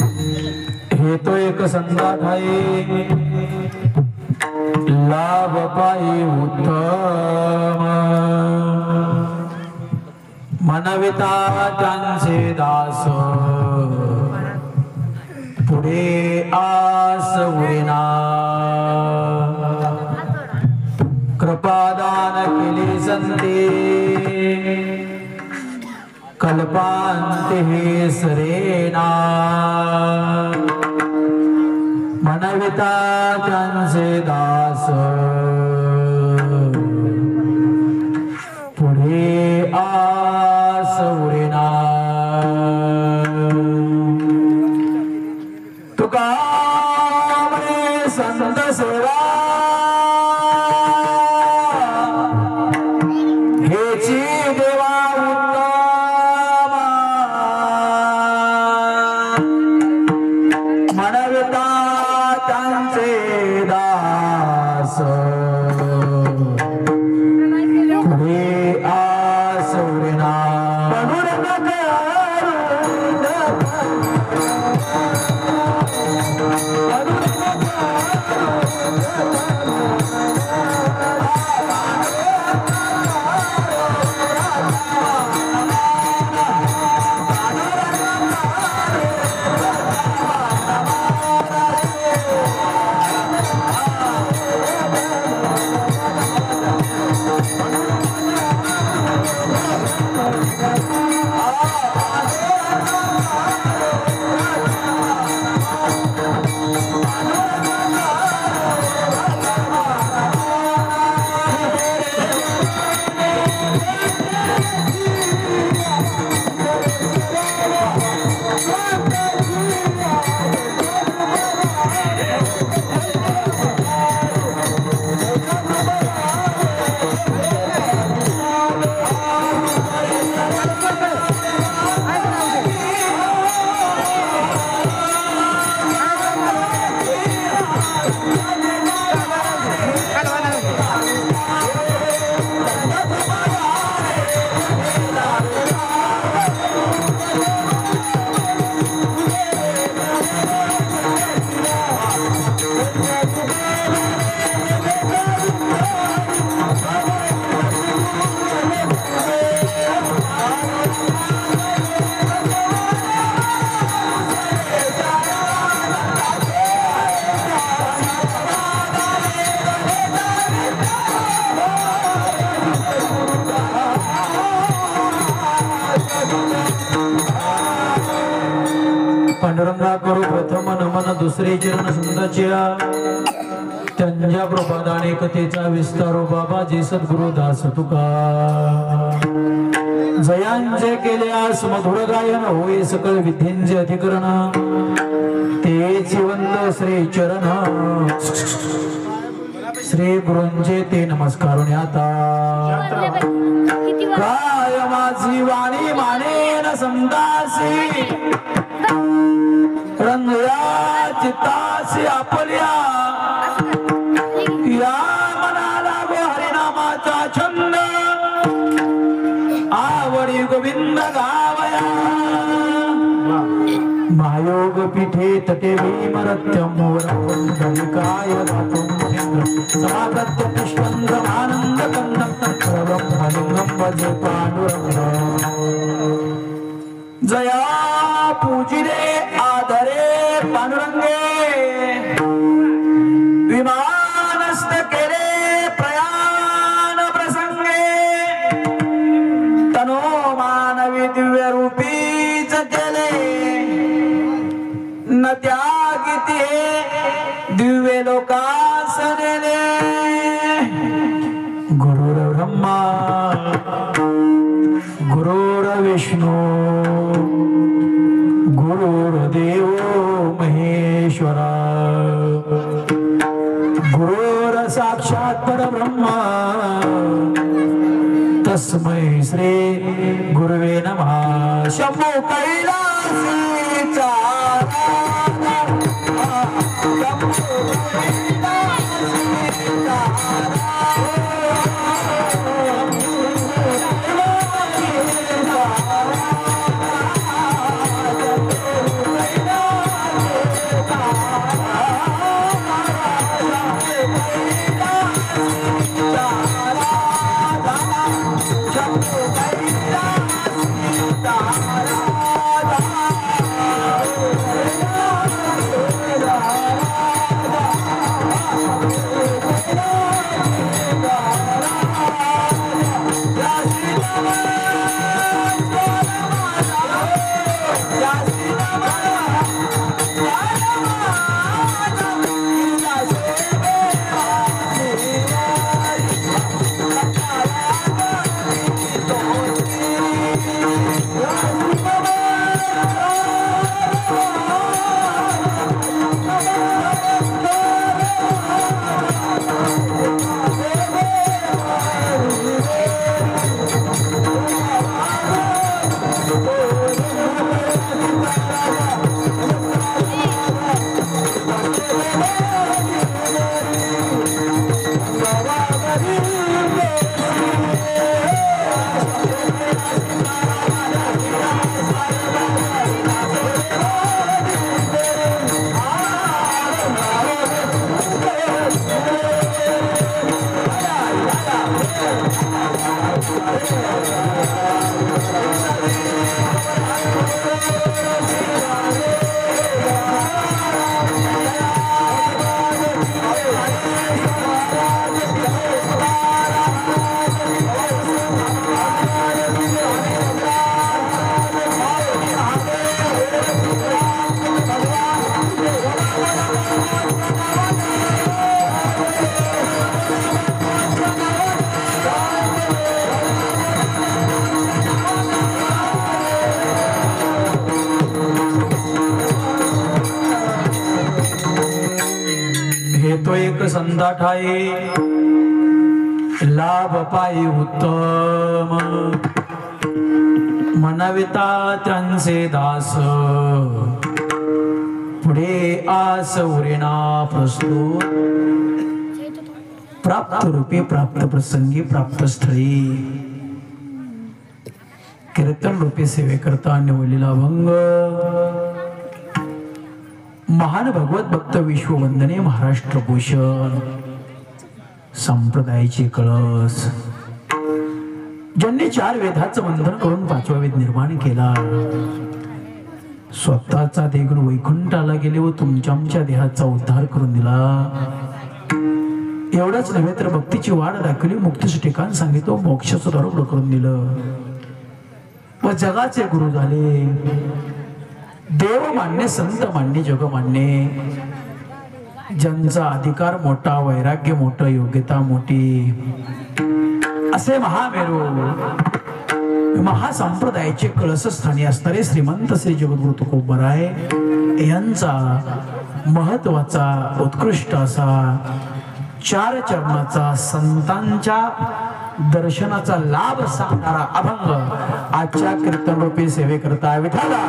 हे तो एक संदात आहे लाभ पायी उत्तम मनविता त्यांचे दास पुढे आस उरेना कृपादान केले संते कल्पांते हे सरेना मनविता त्यांचे दास पुढे आस उरेना तुका म्हणे संत सेवा हेची देवा मनविता त्यांचे दास पुढे आस उरेना पांडुरंगा करू प्रथम नमन दुसरे चरण सुंदरच्या त्यांच्या प्रभादाने कथेचा विस्तारो बाबाजी सद्गुरु दास तुका जयांचे केल्यास मधुर गायन होय सकळ विद्येंचे अधिकरण तेच वंद श्री चरण श्री गुरूंचे ते नमस्कार आता काय माझी वाणी मानेन समदासी रंगया चित्तासी आपल्या या मनाला गो हरिनामाचा छंद आवडी गोविंद गावया महायोग पीठे तटे भीमरत्यम काय समागत्य पुष्पंद्र आनंद कंदम ब्रह्मलिंगम भजे पांडुरंग जया पूजिले आदरे पांडुरंगे विमानस्थ केले प्रयाण प्रसंगे तनो मानवी दिव्य रूपीच केले न त्यागिती दिव्य लोकास नेले गुरुर ब्रह्मा गुरुर विष्णू गुरुर्देव महेश्वरा गुरुर साक्षात परब्रह्मा तस्मै श्री गुरुवे नमः शंभो कैलासीचा येतो एक संता ठाई लाभ पायी उत्तम मनविता त्यांचे दास पुढे आस उरेना प्रस्तुत प्राप्त रूपी प्राप्त प्रसंगी प्राप्त स्थळी कीर्तन रूपी सेवेकरता निवडलेला भंग महान भगवत भक्त विश्ववंदने महाराष्ट्र भूषण संप्रदायाची कळस ज्यांनी 4 वेदाचं वंदन करून 5वा वेद निर्माण केला स्वतःचा देह घेऊन वैकुंठाला गेले व तुमच्या आमच्या देहाचा उद्धार करून दिला एवढंच नव्हे तर भक्तीची वाढ दाखवली मुक्तीचं ठिकाण सांगितलं मोक्षाचं दार उघडं करून दिलं व जगाचे गुरु झाले देव मान्य संत मान्य जग मान्य ज्यांचा अधिकार मोठा वैराग्य मोठं योग्यता मोठी असे महामेरू महासंप्रदायाचे कळसस्थानी असणारे श्रीमंत श्री जगद्गुरु तुकोबराय यांचा महत्वाचा उत्कृष्ट असा 4 चरणाचा संतांच्या दर्शनाचा लाभ सांगणारा अभंग आजच्या कीर्तन रूपी सेवेकरता विठाला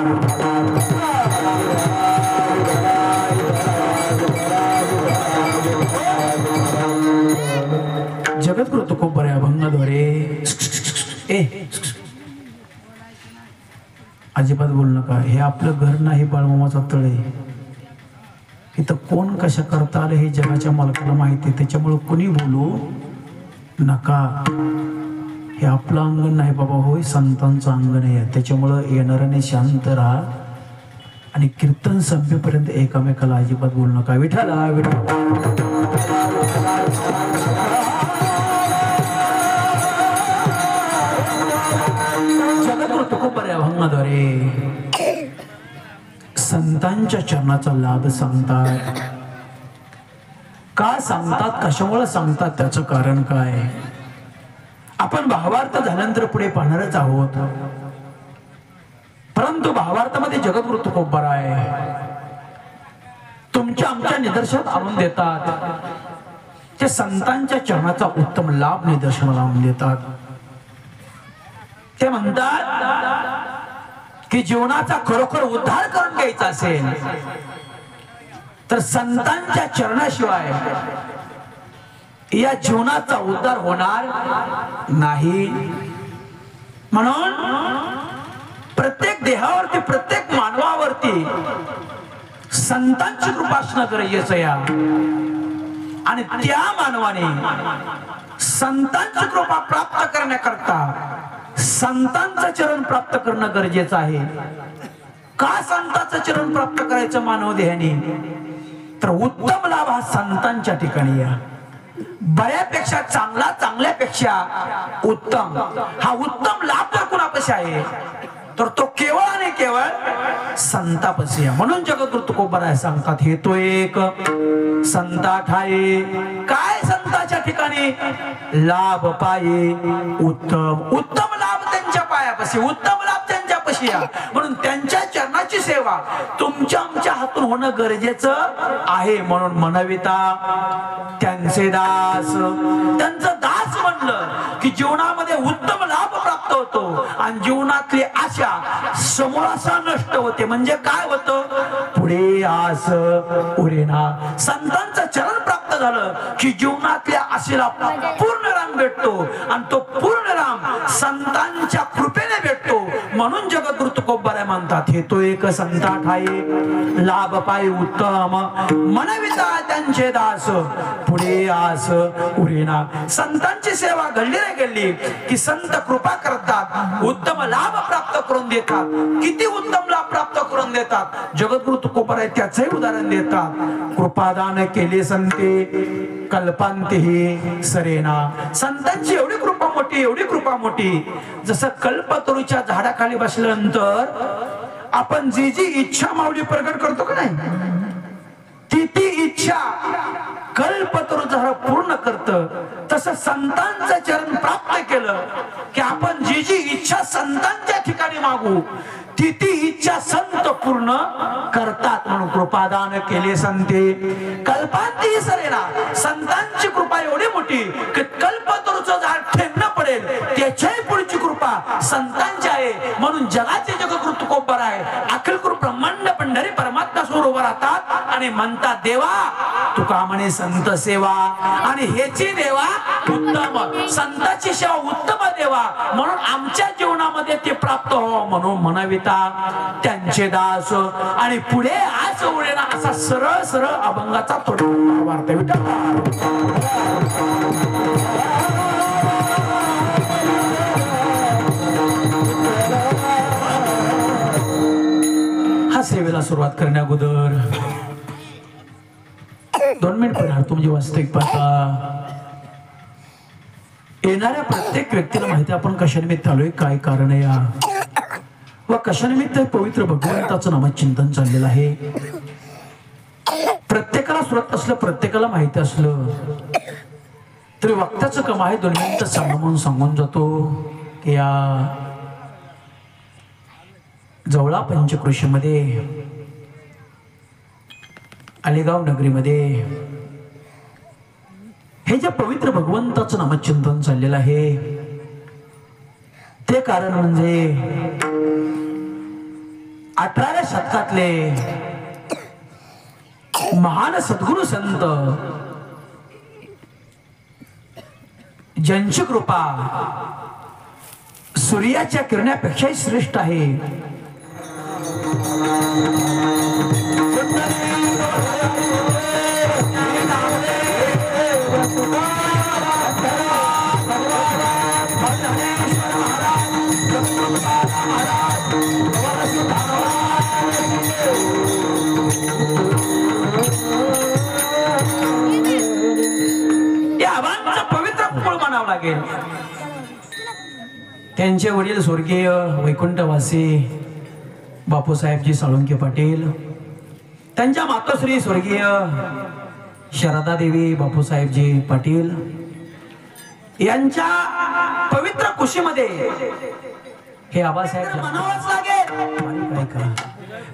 जगद्गुरु तुकोबराय अभंगाद्वारे अजिबात बोलू नका हे आपलं घर नाही बाळमामाचा तळ आहे इथं कोण कशा करता आलं हे जगाच्या मालकाला माहिती आहे त्याच्यामुळे कोणी बोलू नका हे आपलं अंगण नाही बाबा होय संतांचं अंगण आहे त्याच्यामुळं येणाऱ्याने शांत राहा आणि कीर्तन संपेपर्यंत एकामेकाला अजिबात बोलू नका विठाला जगद्गुरु तुकोबराय अभंगाद्वारे संतांच्या चरणाचा लाभ सांगतात का सांगतात कशामुळे सांगतात त्याचं कारण काय आपण भावार्थ झाल्यानंतर पुढे पाहणारच आहोत परंतु भावार्थामध्ये जगद्गुरु तुकोबराय तुमच्या आमच्या निदर्शनात आणून देतात ते संतांच्या चरणाचा उत्तम लाभ निदर्शनाला आणून देतात ते म्हणतात की जीवनाचा खरोखर उद्धार करून घ्यायचा असेल तर संतांच्या चरणाशिवाय या जीवनाचा उद्धार होणार नाही म्हणून प्रत्येक देहावरती प्रत्येक मानवावरती संतांची कृपा असणं गरजेचं आहे आणि त्या मानवाने संतांची कृपा प्राप्त करण्याकरता संतांचं चरण प्राप्त करणं गरजेचं आहे का संतांचं चरण प्राप्त करायचं मानव देहाने तर उत्तम लाभ हा संतांच्या ठिकाणी या बऱ्यापेक्षा चांगला चांगल्यापेक्षा उत्तम हा उत्तम लाभ जर कुणापाशी आहे तर तो केवळ आणि केवळ संतापाशी आहे म्हणून जगद्गुरु तुकोबराय सांगतात हे तो एक संता ठाई काय संताच्या ठिकाणी लाभ पाये उत्तम उत्तम लाभ त्यांच्या पायापाशी उत्तम लाभ त्यांच्यापाशी आहे म्हणून त्यांच्या चरणाची सेवा तुमच्या आमच्या हातून होणं गरजेचं आहे म्हणून मनविता त्यांचे दास त्यांचं दास म्हणलं की जीवनामध्ये उत्तम लाभ प्राप्त होतो आणि जीवनातली आशा समोरासा नष्ट होते म्हणजे काय होतं पुढे आस उरेना संतांचं चरण प्राप्त झालं की जीवनातल्या आशेला पूर्णराम भेटतो आणि तो पूर्णराम संतांच्या कृपेने भेटतो म्हणून जगद्गुरु तुकोबराय म्हणतात हे तो एक संता ठाई लाभ पायी उत्तम मनविता त्यांचे दास पुढे आस उरेना संतांची सेवा घडली रे गेली की संत कृपा करतात उत्तम लाभ प्राप्त करून देतात किती उत्तम लाभ प्राप्त करून देतात जगद्गुरु तुकोबराय त्याचंही उदाहरण देतात कृपादान केले संते कल्पांतेही सरेना संतांची एवढी कृपा मोठी जसं कल्पतरूच्या झाडाखाली बसल्यानंतर आपण जी जी इच्छा माऊली प्रगट करतो का नाही ती इच्छा कल्पतरू झाड पूर्ण करत तसं संतांचं चरण प्राप्त केलं की आपण जी जी इच्छा संतांच्या ठिकाणी मागू ती इच्छा संत पूर्ण करतात म्हणून कृपादान केले संते कल्पांती सरेना. संतांची कृपा एवढी मोठी की कल्पतरूचं झाड ठेवणं पडेल त्याच्याही पुढची कृपा संतांची आहे. म्हणून जगाचे जगकृत कोपर आहे. अखिल कृप ब्रह्मांड पंढरी परमात्मा समोर उभं राहतात आणि म्हणतात देवा तुका म्हणे संत सेवा आणि ह्याची देवा उत्तम संताची सेवा उत्तम देवा म्हणून आमच्या जीवनामध्ये ते प्राप्त हो म्हणून म्हणविता त्यांचे दास. आणि पुढे आज उडेना असा सरळ सरळ अभंगाचा थोडा वार्ता हा सेवेला सुरुवात करण्या अगोदर 2 मिनिट पडणार तुमची वास्तविक पाहता. येणाऱ्या प्रत्येक व्यक्तीला माहिती आपण कशानिमित्त आलोय काय कारण आहे या व कशानिमित्त पवित्र भगवंताचं नामचिंतन चाललेलं आहे. प्रत्येकाला सुरत असलं प्रत्येकाला माहिती असलं तरी वक्त्याचं कम आहे 2 मिनिटं सांगून जातो की या जवळा पंचक्रोशीमध्ये आलेगाव नगरीमध्ये हे जे पवित्र भगवंताचं नामचिंतन चाललेलं आहे ते कारण म्हणजे 18व्या शतकातले महान सद्गुरु संत ज्यांची कृपा सूर्याच्या किरणापेक्षाही श्रेष्ठ आहे. त्यांचे वडील स्वर्गीय वैकुंठवासी बापूसाहेबजी साळुंके पाटील त्यांच्या मातोश्री स्वर्गीय शारदा देवी बापूसाहेबजी पाटील यांच्या पवित्र कुशीमध्ये हे आबासाहेब म्हणावंच लागेल.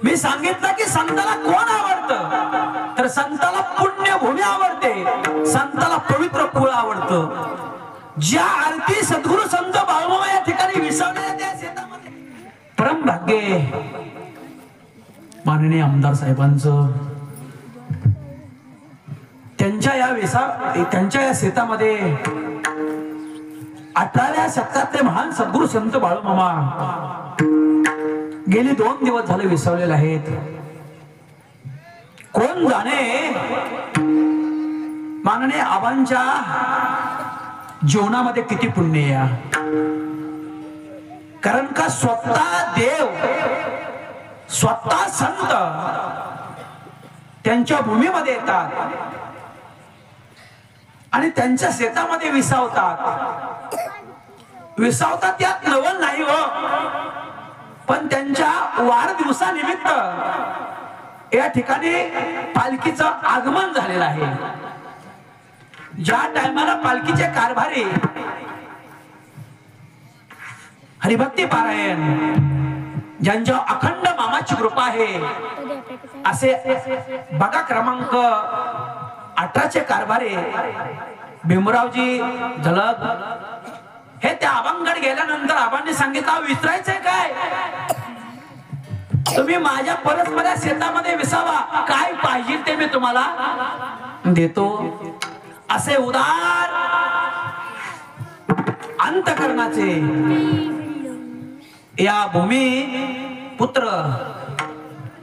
मी सांगितलं की संताला कोण आवडतं तर संताला पुण्यभूमी आवडते संताला पवित्र कुळ आवडतं. ज्या आरती सद्गुरु संत बाळमामा या ठिकाणी विसावल्या त्या शेतामध्ये परम भाग्य माननीय आमदार साहेबांचं त्यांच्या या शेतामध्ये 18व्या शतकातले महान सद्गुरु संत बाळमामा गेली 2 दिवस झाले विसावलेले आहेत. कोण जाणे माननीय आबांच्या जीवनामध्ये किती पुण्य या कारण का स्वतः देव स्वतः संत त्यांच्या भूमीमध्ये येतात आणि त्यांच्या शेतामध्ये विसावतात. त्यात नवल नाही हो पण त्यांच्या वाढदिवसानिमित्त या ठिकाणी पालखीचं आगमन झालेलं आहे. ज्या टायमाला पालखीचे कारभारी हरिभक्ती पारायण ज्यांच्या अखंड मामाची कृपा आहे असे बघा क्रमांक 18चे कारभारी भीमरावजी झलक हे त्या आबांकडे गेल्यानंतर आबांनी सांगितलं विचारायचंय काय तुम्ही माझ्या परस्पऱ्या शेतामध्ये विसावा काय पाहिजे ते मी तुम्हाला देतो असे उदार अंतकरणाचे या भूमी पुत्र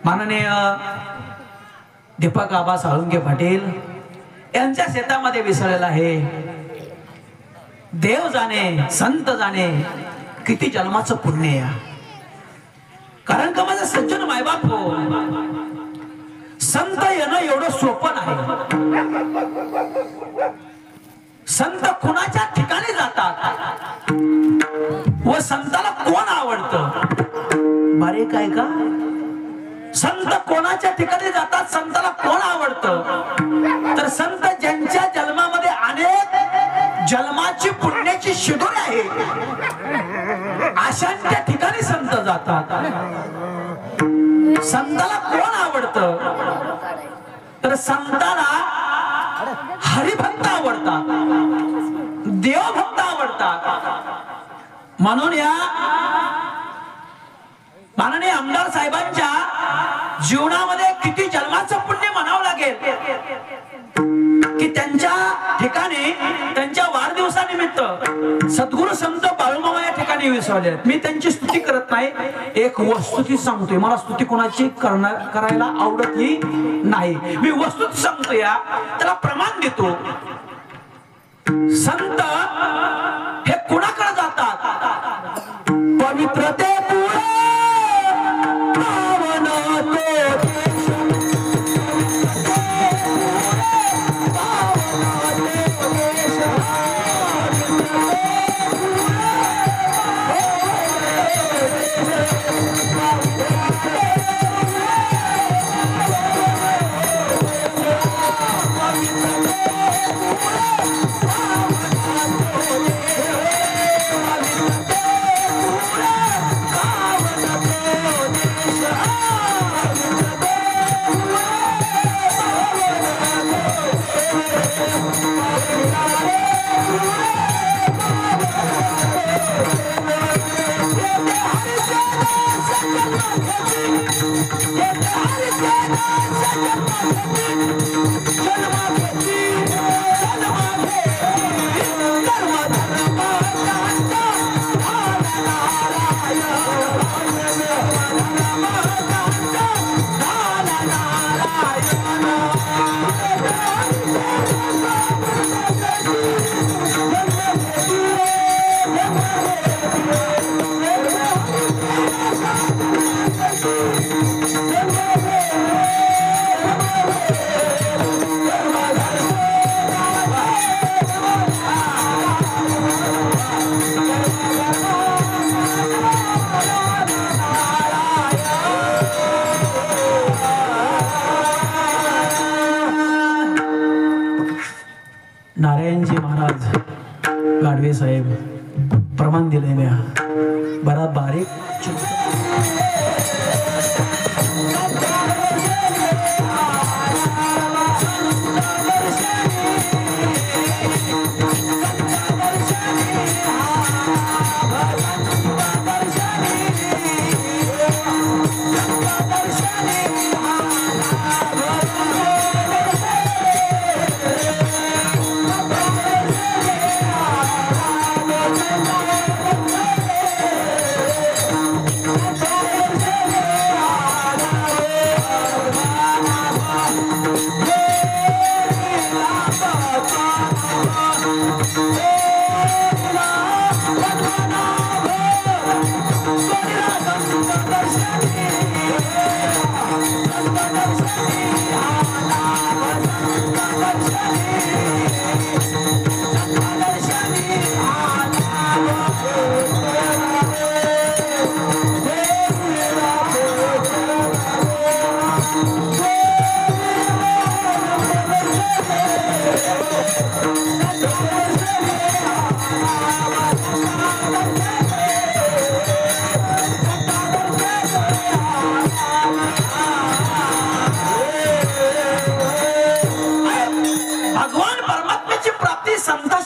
माननीय दीपक आबा साळुंके पाटील यांच्या शेतामध्ये विसरलेला आहे. देव जाणे संत जाणे किती जन्माचं पुण्य या कारण का माझं सज्जन मायबाप हो संत येणं एवढं सोपं नाही. संत कुणाच्या ठिकाणी जातात व संताला कोण आवडतं बारे काय का संत कोणाच्या ठिकाणी जातात संताला कोण आवडतं तर संत ज्यांच्या जन्मामध्ये अनेक जन्माची पुण्याची शिदोरी आहे अशांच्या ठिकाणी संत जातात. संताला कोण आवडतं तर संताला हरिभक्त आवडतात, देवभक्त आवडतात। म्हणून या माननीय आमदार साहेबांच्या जीवनामध्ये किती जन्माचं पुण्य म्हणावं लागेल की त्यांच्या ठिकाणी त्यांच्या वाढदिवसानिमित्त सद्गुरू संत बाळूमामा या ठिकाणी विसावले। मी त्यांची स्तुती करत नाही, एक वस्तुस्थिती सांगतोय, मला स्तुती कोणाची करायला आवडतही नाही, मी वस्तुस्थिती सांगतो, या त्याला प्रमाण देतो। संत हे कुणाकडे जातात, पवित्रते नारायणजी महाराज गाडवे साहेब प्रमाण दिले म्या बरा बारीक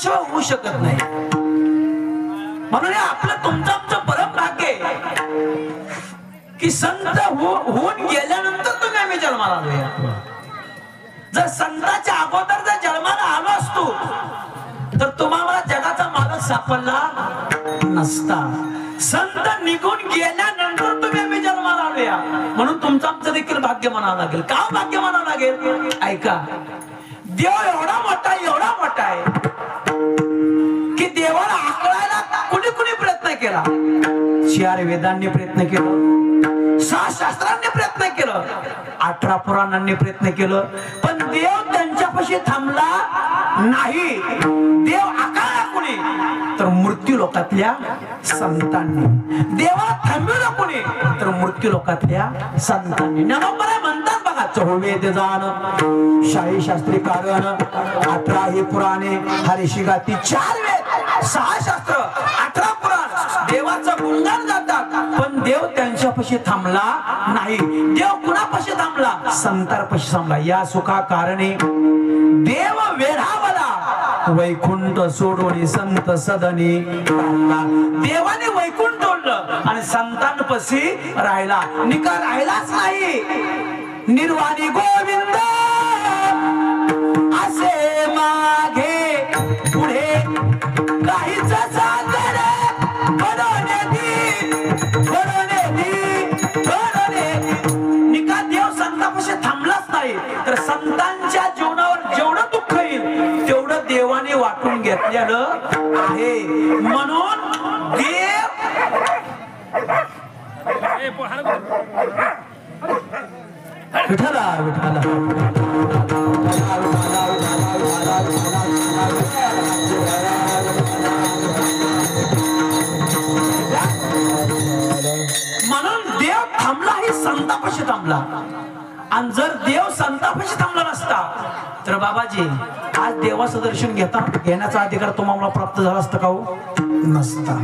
होऊ शकत नाही। म्हणून आपलं तुमचं आमचं परम भाग्य की संत होऊन गेल्यानंतर तुम्ही आम्ही जन्माला आलोय। जर संताच्या अगोदर जर जन्माला आलो असतो तर तुम्हाला जगाचा मालक सापडला नसता। संत निघून गेल्यानंतर तुम्ही आम्ही जन्माला आलोया, म्हणून तुमचं आमचं देखील भाग्य म्हणावं लागेल। का भाग्य म्हणावं लागेल? ऐका, देव एवढा मोठा आहे की देवाला आकळायला कुणी कुणी प्रयत्न केला। 4 वेदांनी प्रयत्न केलं, 6 शास्त्रांनी प्रयत्न केलं, 18 पुराणांनी प्रयत्न केलं, पण देव त्यांच्यापाशी थांबला नाही। देव आकळला कुणी तर मृत्यू लोकातल्या संतांनी, देवाला थांबवलं कुणी तर मृत्यू लोकातल्या संतांनी। ज्ञानोबा म्हणतात बघा, 4 वेद जाण, 6 शास्त्री कारण, 18 हे पुराणे, हरिशिगाती, 4 वेद, 6 शास्त्र, 18 पुराण, देवाचं गुणगान गातात, पण देव त्यांच्यापाशी थांबला नाही. देव कुणापाशी थांबला? संतांपाशी थांबला. या सुखा कारणे देव वेढावला, वैकुंठ सोडून संत सदनी राहिला. देवाने वैकुंठ सोडलं आणि संतांपाशी राहिला. निका राहिलाच नाही. निर्वाणी गोविंद असे मागे पुढे काहीच सागर निका देव संतापाशी थांबलाच नाही. तर संतांच्या जीवनावर जेवढं दुःख येईल तेवढं देवाने वाटून घेतलेलं आहे. म्हणून देव विठ्ठला विठ्ठला म्हणून देव थांबला ही संतापाशी थांबला. आणि जर देव संतापाशी थांबला नसता तर बाबाजी आज देवाचं दर्शन घेण्याचा अधिकार तुम्हाला प्राप्त झाला असता का हो? नसता.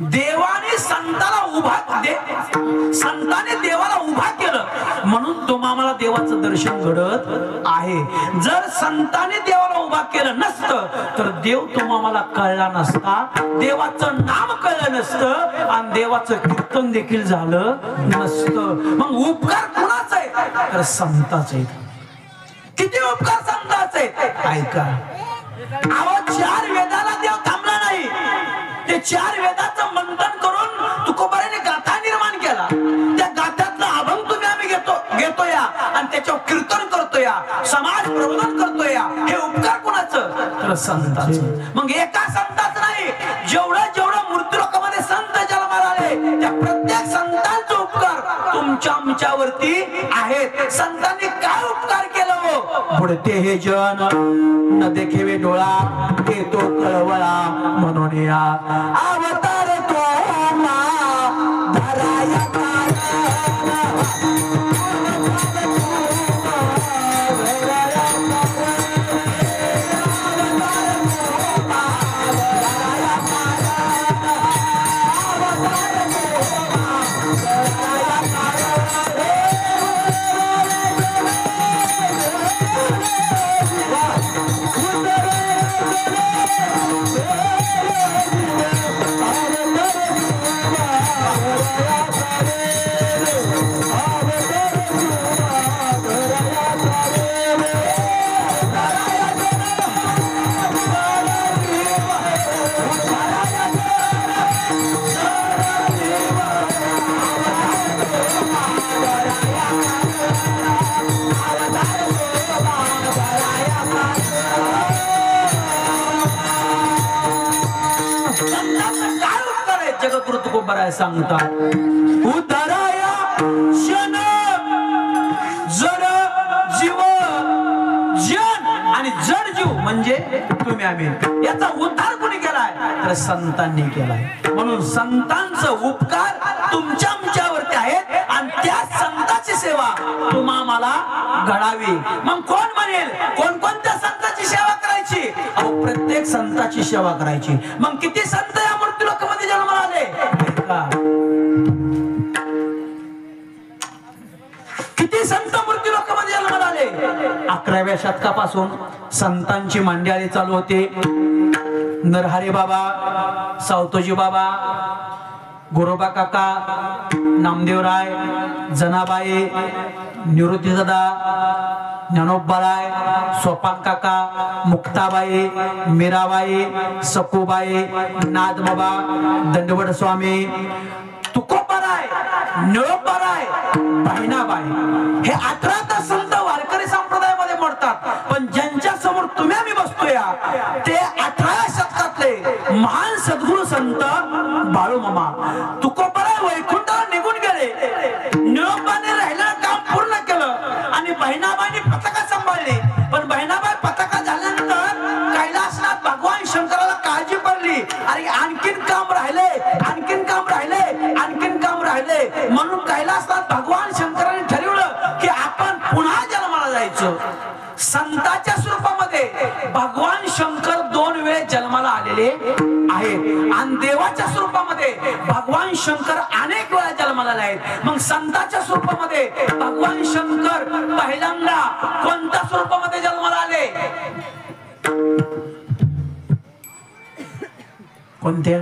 देवाने संताला संताने देवाला उभा केलं म्हणून तुम्हाला देवाचं दर्शन घडत आहे. जर संताने देवाला उभा केलं नसतं तर देव तुम्हाला कळला नसता, देवाचं नाम कळलं नसतं आणि देवाचं कीर्तन देखील झालं नसतं. मग उपकार कुणाचा आहे? तर संताचा आहे. किती उपकार संताचा आहे? ऐका. अहो 4 वेदाला देव थांबला नाही. ते 4 वेदाचं मंथन करून तुकोबाराने गाथा निर्माण केला. त्या गाथ्यातला अभंग तुम्ही आम्ही घेतो या आणि त्याच्यावर कीर्तन करतो या, समाज प्रबोधन करतो या. हे उपकार कोणाचं? तर संताचं. मग एका संताचं नाही, जेवढं मृत्यू लोकांमध्ये संत जन्माला आले त्या प्रत्येक संतांचे उपकार तुमच्या आमच्यावरती आहेत. संतांनी काय उपकार केलं हो? पुढते हे जन न देखेवे डोळा येतो कळवळा म्हणून या अवतार तो धराया सांगतात. उतराया जन जड जीव जन आणि जड जीव म्हणजे तुम्ही आम्ही. याचा उद्धार कोणी केलाय? तर संतांनी केलाय. म्हणून संतांचं उपकार तुमच्या आमच्यावरती आहेत आणि त्या संतांची सेवा तुम्हाला घडावी. मग कोण म्हणेल कोणकोणत्या संतांची सेवा करायची? अहो प्रत्येक संतांची सेवा करायची. मग किती संत या मृत्यू लोकांमध्ये जन्माला आले? किती संत मृत्यू लोकांमध्ये जन्माला आले? 11व्या शतकापासून संतांची मंडळी चालू होते. नरहरी बाबा, सावतोजी बाबा, गोरोबा काका, नामदेवराय, जनाबाई, निवृत्ती दादा, ज्ञानोबाराय, सोपान काका, मुक्ताबाई, मीराबाई, सखूबाई, नादबाबा, दंडवट स्वामी, तुकोबाराय, निळोबाराय, बहिणाबाई हे 18 संत वारकरी संप्रदायामध्ये मोडतात. पण ज्यांच्या समोर तुम्ही आम्ही बसतोय ते 18व्या शतकातले महान सद्गुरू संत बाळूमामा. तुकोबाराय वैकुंठाला निघून गेले. निळोबाने राहिलेलं काम पूर्ण केलं आणि बहिणाबाईने पताका सांभाळली. पण बहिणाबाई पताका झाल्यानंतर कैलासनाथ भगवान शंकराला काळजी पडली. अरे आणखीन काम राहिले, आणखीन काम राहिले, आणखीन काम राहिले. म्हणून कैलासनाथ भगवान शंकराने ठरवलं की आपण पुन्हा जन्माला जायचं. संताच्या स्वरूपामध्ये भगवान शंकर 2 वेळेस जन्माला आलेले आहेत आणि देवाच्या स्वरूपामध्ये भगवान शंकर अनेक वेळा जन्माला आले आहेत. मग संताच्या स्वरूपामध्ये भगवान शंकर पहिल्यांदा कोणत्या स्वरूपामध्ये जन्माला आले? कोणत्या?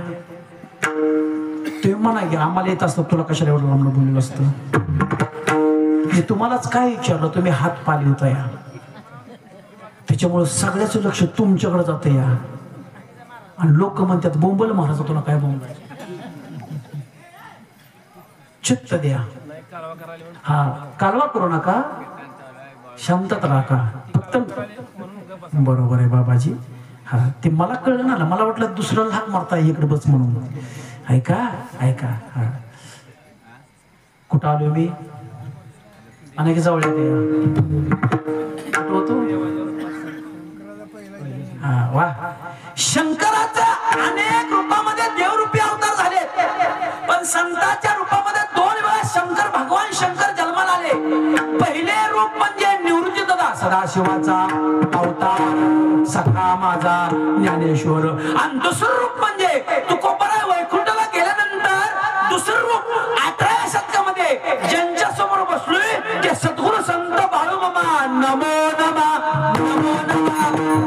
तुम्ही म्हणा की आम्हाला येत असतं, तुला कशाला एवढं लांब बोललं असतं? मी तुम्हालाच काय विचारलं, तुम्ही हात पाली होता या, त्याच्यामुळे सगळ्याच लक्ष तुमच्याकडे जात या. आणि लोक म्हणतात बोंबल महाराज तुला काय बोंबल, चित्त द्या. हा कालवा करू नका, शांतत राहा फक्त. बरोबर आहे बाबाजी. हा ते मला कळलं ना, मला वाटलं दुसऱ्याला हाक मारता इकडे बस म्हणून. ऐका ऐका, हा कुठं आलो मी? अनेक जवळ होतो. हा वा. शंकराच्या अनेक रूपामध्ये देवरूपी अवतार झाले, पण संतांच्या रूपामध्ये 2 वेळा शंकर भगवान शंकर जन्माला आले. पहिले रूप म्हणजे निवृत्ती दादा सदाशिवाचा अवतार सखा माझा ज्ञानेश्वर, आणि दुसरं रूप म्हणजे तुकोबराय वैकुंठाला गेल्यानंतर दुसरं रूप 18व्या शतकामध्ये ज्यांच्या समोर बसलोय ते सद्गुरु संत बाळूमामा. नमो नमः नमो नमः नमो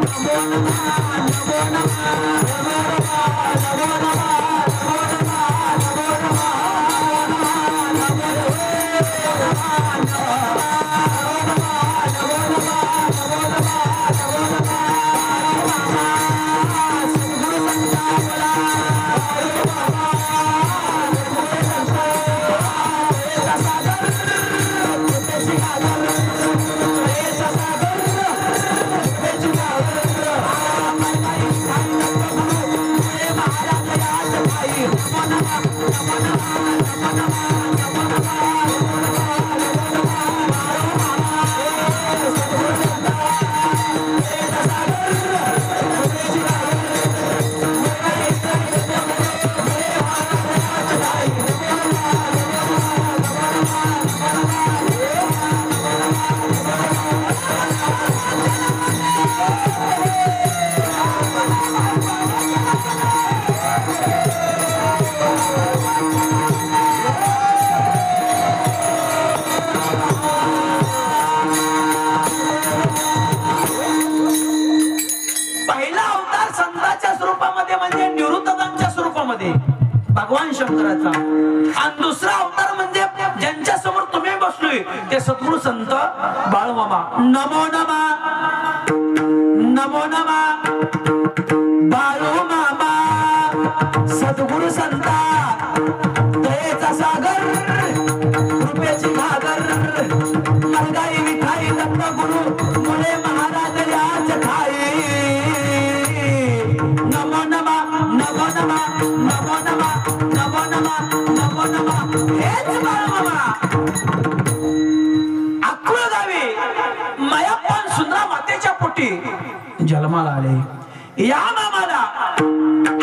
भगवान शंकराचा, आणि दुसरा अवतार म्हणजे ज्यांच्या समोर तुम्ही बसलोय ते सद्गुरु संत बाळूमामा. नमो नमः नमो नमः बाळूमामा सद्गुरु संता दयेचा सागर कृपेची घागर मलगाई विठाई दत्त गुरु मुळे महाराज याच ठाई. नमो नमः नमो नमः नमो नमः नमो नमः नमो नमः. हेच बाळूमामा अक्कूळ गावी मयप्पन सुंदरा मातेच्या पोटी जन्माला आले. या मामाला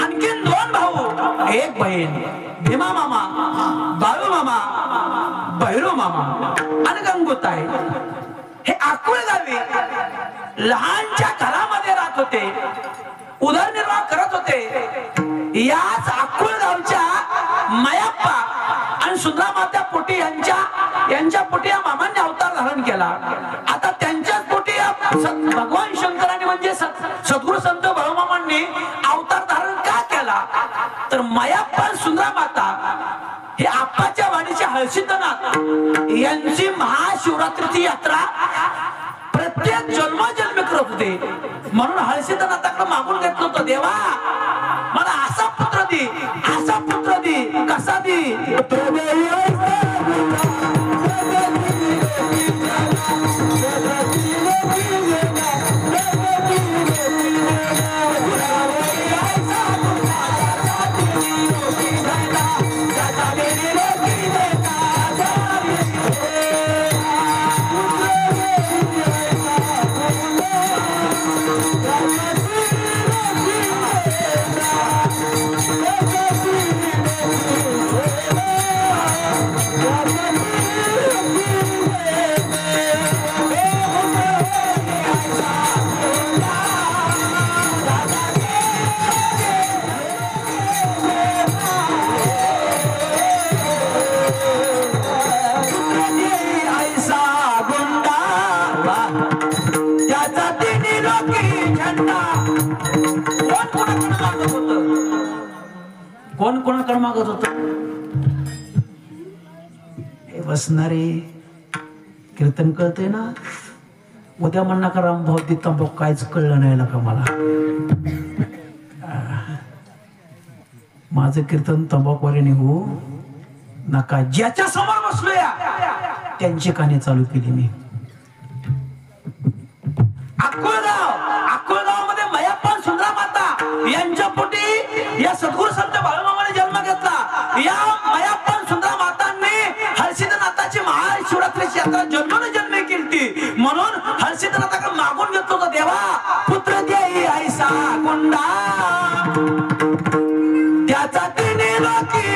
आणखीन 2 भाऊ 1 बहीण, भीमा मामा, बाळू मामा, भैरू मामा आणि गंगूताई. हे अक्कूळ गावी लहानच्या घरामध्ये राहत होते, उदरनिर्वाह करत होते. याच अक्कूळ गावच्या मयप्पा आणि सुंदरा माता पोटी यांच्या पोटी या मामांनी अवतार धारण केला. आता त्यांच्याच पोटी भगवान शंकरांनी म्हणजे सद्गुरु संत बाळूमामांनी अवतार धारण का केला, तर मयप्पा सुंदरा माता हे आप्पाच्या वाडीच्या हळशीतनाथ यांची महाशिवरात्रीची यात्रा प्रत्येक जन्मोजन्मी करत होते. म्हणून हळशीतनाथाकडे मागून घेतलं होतं, देवा मला असा पुत्र दे, असा पुत्र दे, कसा दे. मागत होतो. हे बसणारे कीर्तन कळतंय ना, उद्या म्हणणार का रामभाऊ ती तंबाखू काहीच कळलं नाही ना का मला. माझं कीर्तन तंबाखूवाले निघू नका. ज्याच्या समोर बसलोया त्यांची कहाणी चालू केली मी. अक्कलगाव मध्ये मयाप्पा सुंदरा माता यांच्या पोटी या सद्गुरू संत बाळूमामाने जन्म घेतला. या मयाप्पा सुंदरा मातांनी हर्षिदनाथाची महाशिवरात्रीची यात्रा जन्मी केली. म्हणून हर्षिदनाथाकडे मागून घेतलं होतं, देवा पुत्र देई ऐसा कोंडा त्याचा तिने लोकी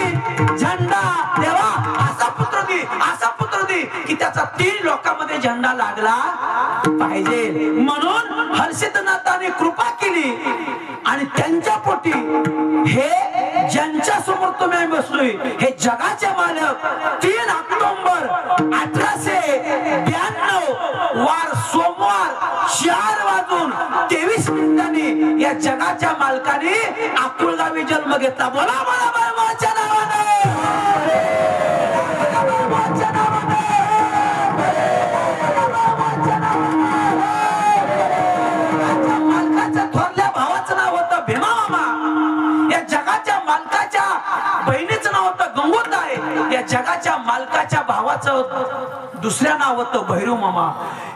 झंडा. देवा असा पुत्र दे की त्याचा 3 लोकांमध्ये झेंडा लागला पाहिजे. म्हणून हर्षिदनाथाने कृपा केली आणि त्यांच्या पोटी हे ज्यांच्या समोर तुम्ही बसलोय हे जगाचे मालक 3 ऑक्टोबर 1892 वार सोमवार 4:23 या जगाच्या मालकाने अक्कलगावी जन्म घेतला. बोला बोला बाळूमामाच्या नावाने. मालकाच्या थोरल्या भावाचं नाव होतं भीमा मामा. या जगाच्या मालकाच्या बहिणीचं नाव होतं गंगोताई. या जगाच्या मालकाच्या भावाचं दुसऱ्या नाव होतं भैरू मामा.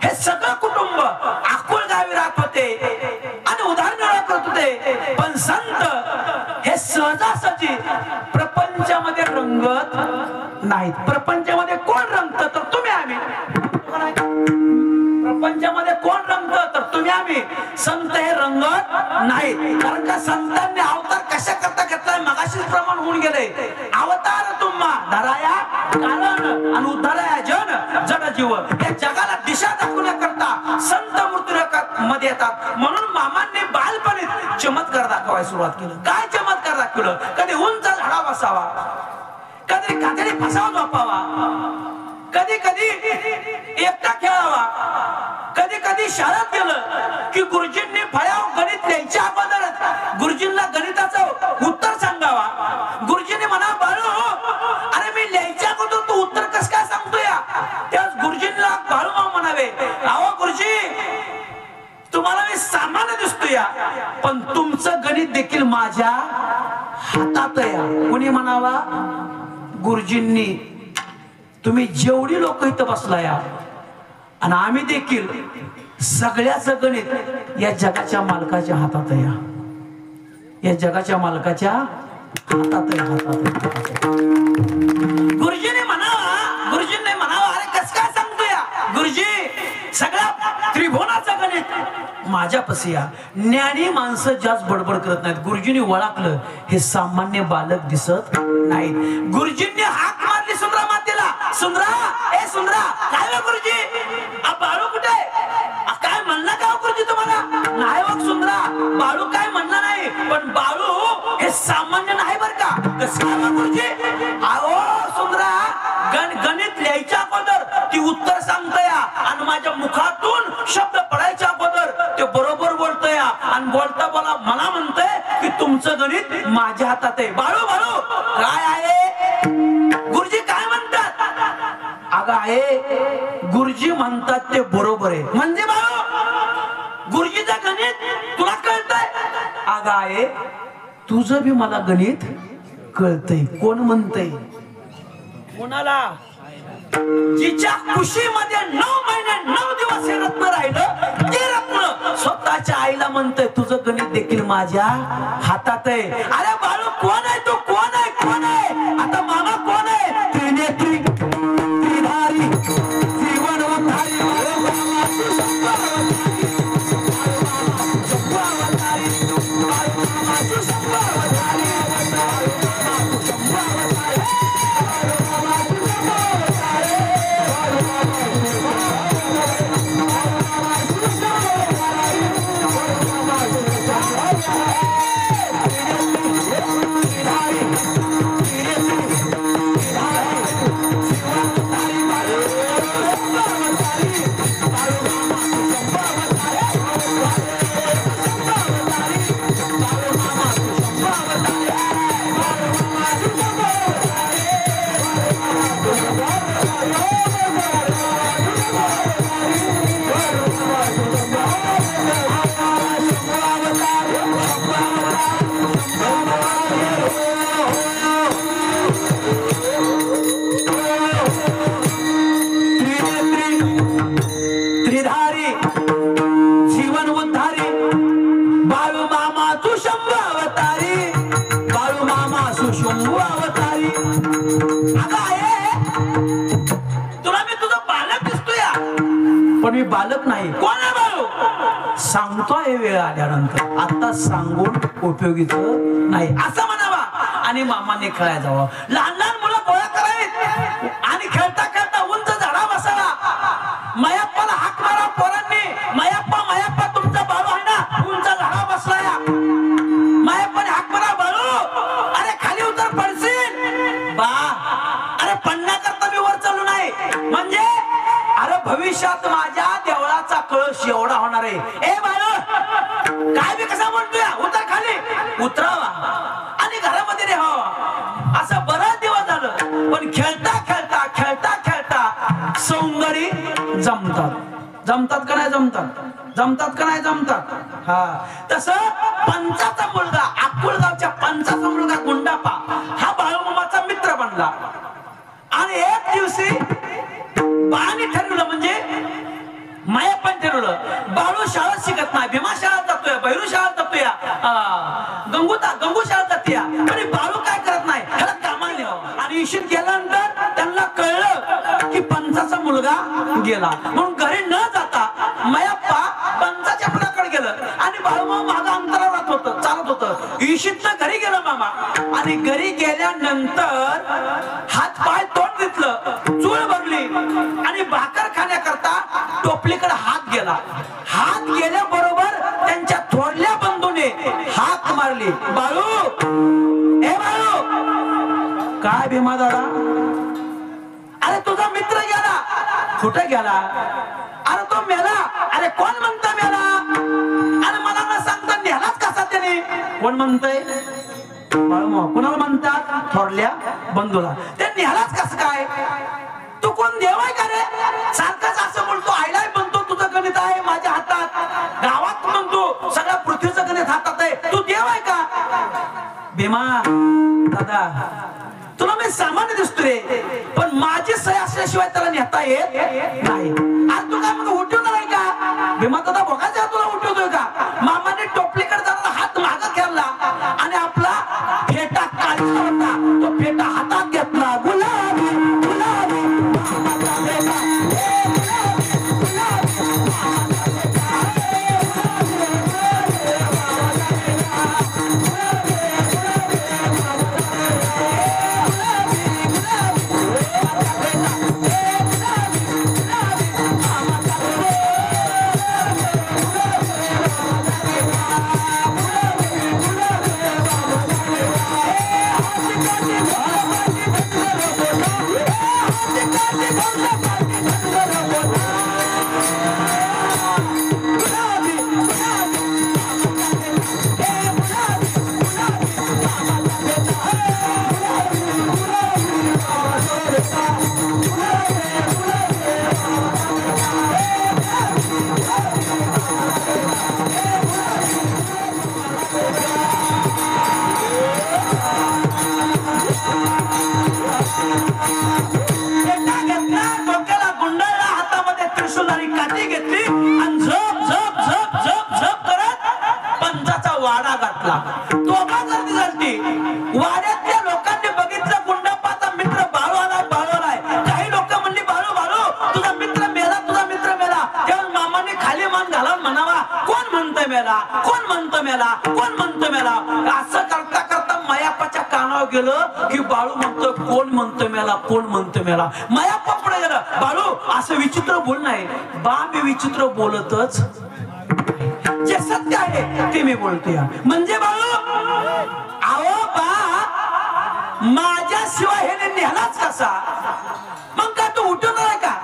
हे सगळं कुटुंब अक्कलगावी राहत होते आणि उदाहरण करत होते. पण संत हे सहजासहजी प्रपंचामध्ये रंगत नाहीत. प्रपंचामध्ये कोण रंगत तर तुम्ही आम्ही. प्रपंचामध्ये कोण रंगत तर तुम्ही आम्ही. संत हे रंगत नाहीत. कारण का संतांनी अवतार कशा करता घेतलाय मगाशीच प्रमाण होऊन गेले. अवतार तुम्हा धराया कारण आणि उद्धाराया जन जड जीव. या जगाला दिशा दाखवण्याकरता संत मृत्यू मध्ये येतात. म्हणून मामांनी बालपणीत चमत्कार दाखवायला सुरुवात केली. काय चमत्कार दाखवलं? कधी उंच झाडा बसावा, कधी कातडी फसावा झोपावा, कधी कधी एकटा खेळावा, कधी कधी शाळेत गेलं की गुरुजींनी फळ्यावर गणित लिहायच्या अगोदरच गुरुजींना गणिताचं उत्तर सांगावा. गुरुजींनी म्हणा बाळू अरे मी लिहायच्या अगोदर तू उत्तर कस काय सांगतोय. त्याच गुरुजींना बाळूमामा म्हणावे, अहो गुरुजी तुम्हाला मी सामान्य दिसतोय पण तुमचं गणित देखील माझ्या हातात आहे. कोणी म्हणावा गुरुजींनी तुम्ही जेवढी लोक इथं बसलाय आणि आम्ही देखील सगळ्याचं गणित या जगाच्या मालकाच्या हातात आहे. या जगाच्या मालकाच्या हातात आहे. गुरुजीने म्हणावा अरे कस काय सांगतोय गुरुजी सगळ्या त्रिभुवनाचं गणित माझ्यापाशी या. ज्ञानी माणसं जास्त बडबड करत नाहीत. गुरुजींनी ओळखलं हे सामान्य बालक दिसत नाहीत. गुरुजींनी हाक मारली सुंदरा मातेला, सुंदरा ए सुंदरा काय हो गुरुजी बाळू कुठे काय म्हणला का गुरुजी तुम्हाला. नाही बघ सुंदरा बाळू काय म्हणला नाही पण बाळू हे सामान्य नाही बर का. कसं काय गुरुजी. अहो सुंदरा गणित लिहायच्या अगोदर ती उत्तर सांगतोय आणि माझ्या मुखातून शब्द पडायच्या अगोदर ते बरोबर बोलतोय आणि बोलता बोला मला म्हणतोय की तुमचं गणित माझ्या हातात आहे. बाळू बाळू काय आहे गुरुजी काय म्हणतात. अगं आहे गुरुजी म्हणतात ते बरोबर आहे. म्हणजे बाळू गुरुजीचं गणित तुला कळतंय. अगं आहे तुझं बी मला गणित कळतंय. कोण म्हणतंय कोणाला. जिच्या खुशीमध्ये 9 महिने 9 दिवस हे रत्न राहिलं ते रत्न स्वतःच्या आईला म्हणतंय तुझं गणित देखील माझ्या हातात आहे. अरे बाळू कोण आहे तू. कोण आहे कोण आहे आता मामा कोण आहे. त्रिनेत्री त्रिधारी त्रिवनवतारी अवतारी जीवन उद्धारी बाळू मामा तू शंभू अवतारी बाळू मामा तू शंभू अवतारी. अगं आहे तुला मी तुझा बालक दिसतोय पण मी बालक नाही. कोण आहे बाळू? सांगतोय वेळ आल्यानंतर, आता सांगून उपयोगीच नाही असं म्हणावा. आणि मामाने खेळायला जावं. लहान लहान मुलं गोळा करावीत आणि खेळता खेळता उंच झाडा बसावा. मयाप्पाला हाक मारा पोरांनी. मयाप्पा मयाप्पा तुमचा बाळू आहे ना उंच झाडा बसलाय. मयाप्पाने हाक मारा बाळू अरे खाली उतर पडशील. बा अरे पडण्याकरता मी वर चालू नाही. म्हणजे अरे भविष्यात माझ्या देवळाचा कळस एवढा होणार आहे. ए बाळू काय बी कसा बोलतोय उतर खाली. उतरावा आणि घरामध्ये राहावा. असं बराच दिवस झालं पण खेळता खेळता खेळता खेळता सौंदर्य जमतात. जमतात का नाही जमतात? जमतात का नाही जमतात? हा तसं पंचाचा मुलगा अक्कुळगावच्या पंचाचा मुलगा गुंडापा हा बाळूमामाचा मित्र बनला. आणि एक दिवशी बाळाने ठरवलं म्हणजे माया पण ठरवलं बाळू शाळेत शिकत नाही. भीमा शाळेत जातोय बहिरू शाळेत जातोय गंगू शाळेत जातोय आणि बाळू काय करत नाही ह्याला कामाला न्यावं. आणि इशित गेल्यानंतर त्यांना कळलं की पंचाचा मुलगा गेला म्हणून घरी न जाता मयाप्पा पंचाच्या फुलाकडे गेलं आणि बाळूमामा मागं अंतरावर होतं चालत होतं. इशितनं घरी गेलं मामा आणि घरी गेल्यानंतर हात पाय तोंड घेतलं चूळ भरली आणि भाकर खाण्याकरता टोपलीकडे हात गेला. हात गेल्याबरोबर त्यांच्या थोरल्या बंधूने हाक मारली. बाळू ए बाळू काय भीमा दादा अरे तुझा मित्र गेला. कुठे गेला? अरे तो मेला. अरे कोण म्हणतं मेला? अरे मला न सांगता नेलाच कसा त्याने? कोण म्हणतंय? बाळू कुणाला म्हणतात? थोरल्या बंधूला. ते नेलाच कस काय? तू कोण देव आहे का रे? सारखंच असं बोलतो. आईला म्हणतो तुझं गणित आहे माझ्या हातात. गावात म्हणतो सगळ्या पृथ्वीचं गणित हातात आहे. तू देव आहे का? भीमा दादा तुला मी सामान्य दिसतो रे पण माझी सही असल्याशिवाय त्याला नेता येत नाही. आज तू काय मग उठवणार आहे का? भीमा दादा बघायचा तुला उठवतोय का? मामाने टोपलीकडे जाताना हात मागं खेळला आणि आपला फेटा काढला होता तो फेटा हातात घेतला. गुलाबी गुलाबी वाड्यातल्या लोकांनी बघितलं गुंडापाचा मित्र बाळू आलाय बाळू आलाय. काही लोक म्हणली बाळू बाळू तुझा मित्र मेला तुझा मित्र मेला. तेव्हा मामाने खाली मान घालून म्हणावा कोण म्हणतं मेला कोण म्हणतं मेला कोण म्हणतं मेला. असं करता करता मायाप्पाच्या कानावर गेलं की बाळू म्हणतो कोण म्हणतं मेला कोण म्हणतं मेला. मायाप्पा पुढे गेलं बाळू असं विचित्र बोल नाही. बा मी विचित्र बोलतच जे सत्य आहे ते मी बोलतोय. म्हणजे बाळू अहो बा माझ्याशिवाय हे नेलाच कसा? मग का तू उठून आहे का?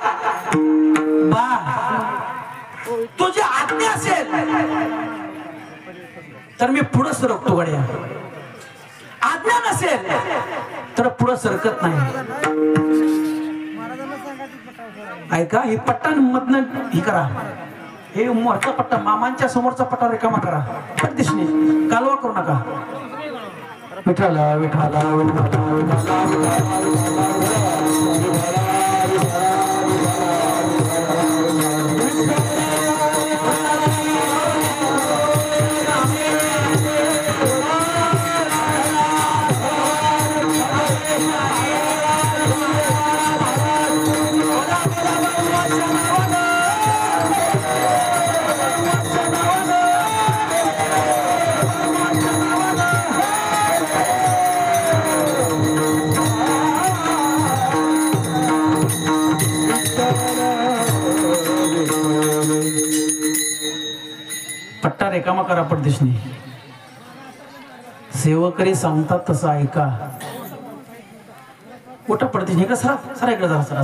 बा तुझी आज्ञा असेल तर मी पुढे सरकतो गड्या. आज्ञा नसेल तर पुढे सरकत नाही. ऐका ही पट्टा मधनं ही करा. हे मोठा पट्टा मामांच्या समोरचा पट्टा रिकामा करा. पटदिशनी कालवा करू नका. विठाला विठाला विठाला विठाला पट्टा रेकामा करा पडदेशनी. सेवकरी सांगतात तसं ऐका. उठा पडदेशनी का सरा सरा इकडे जरा सरा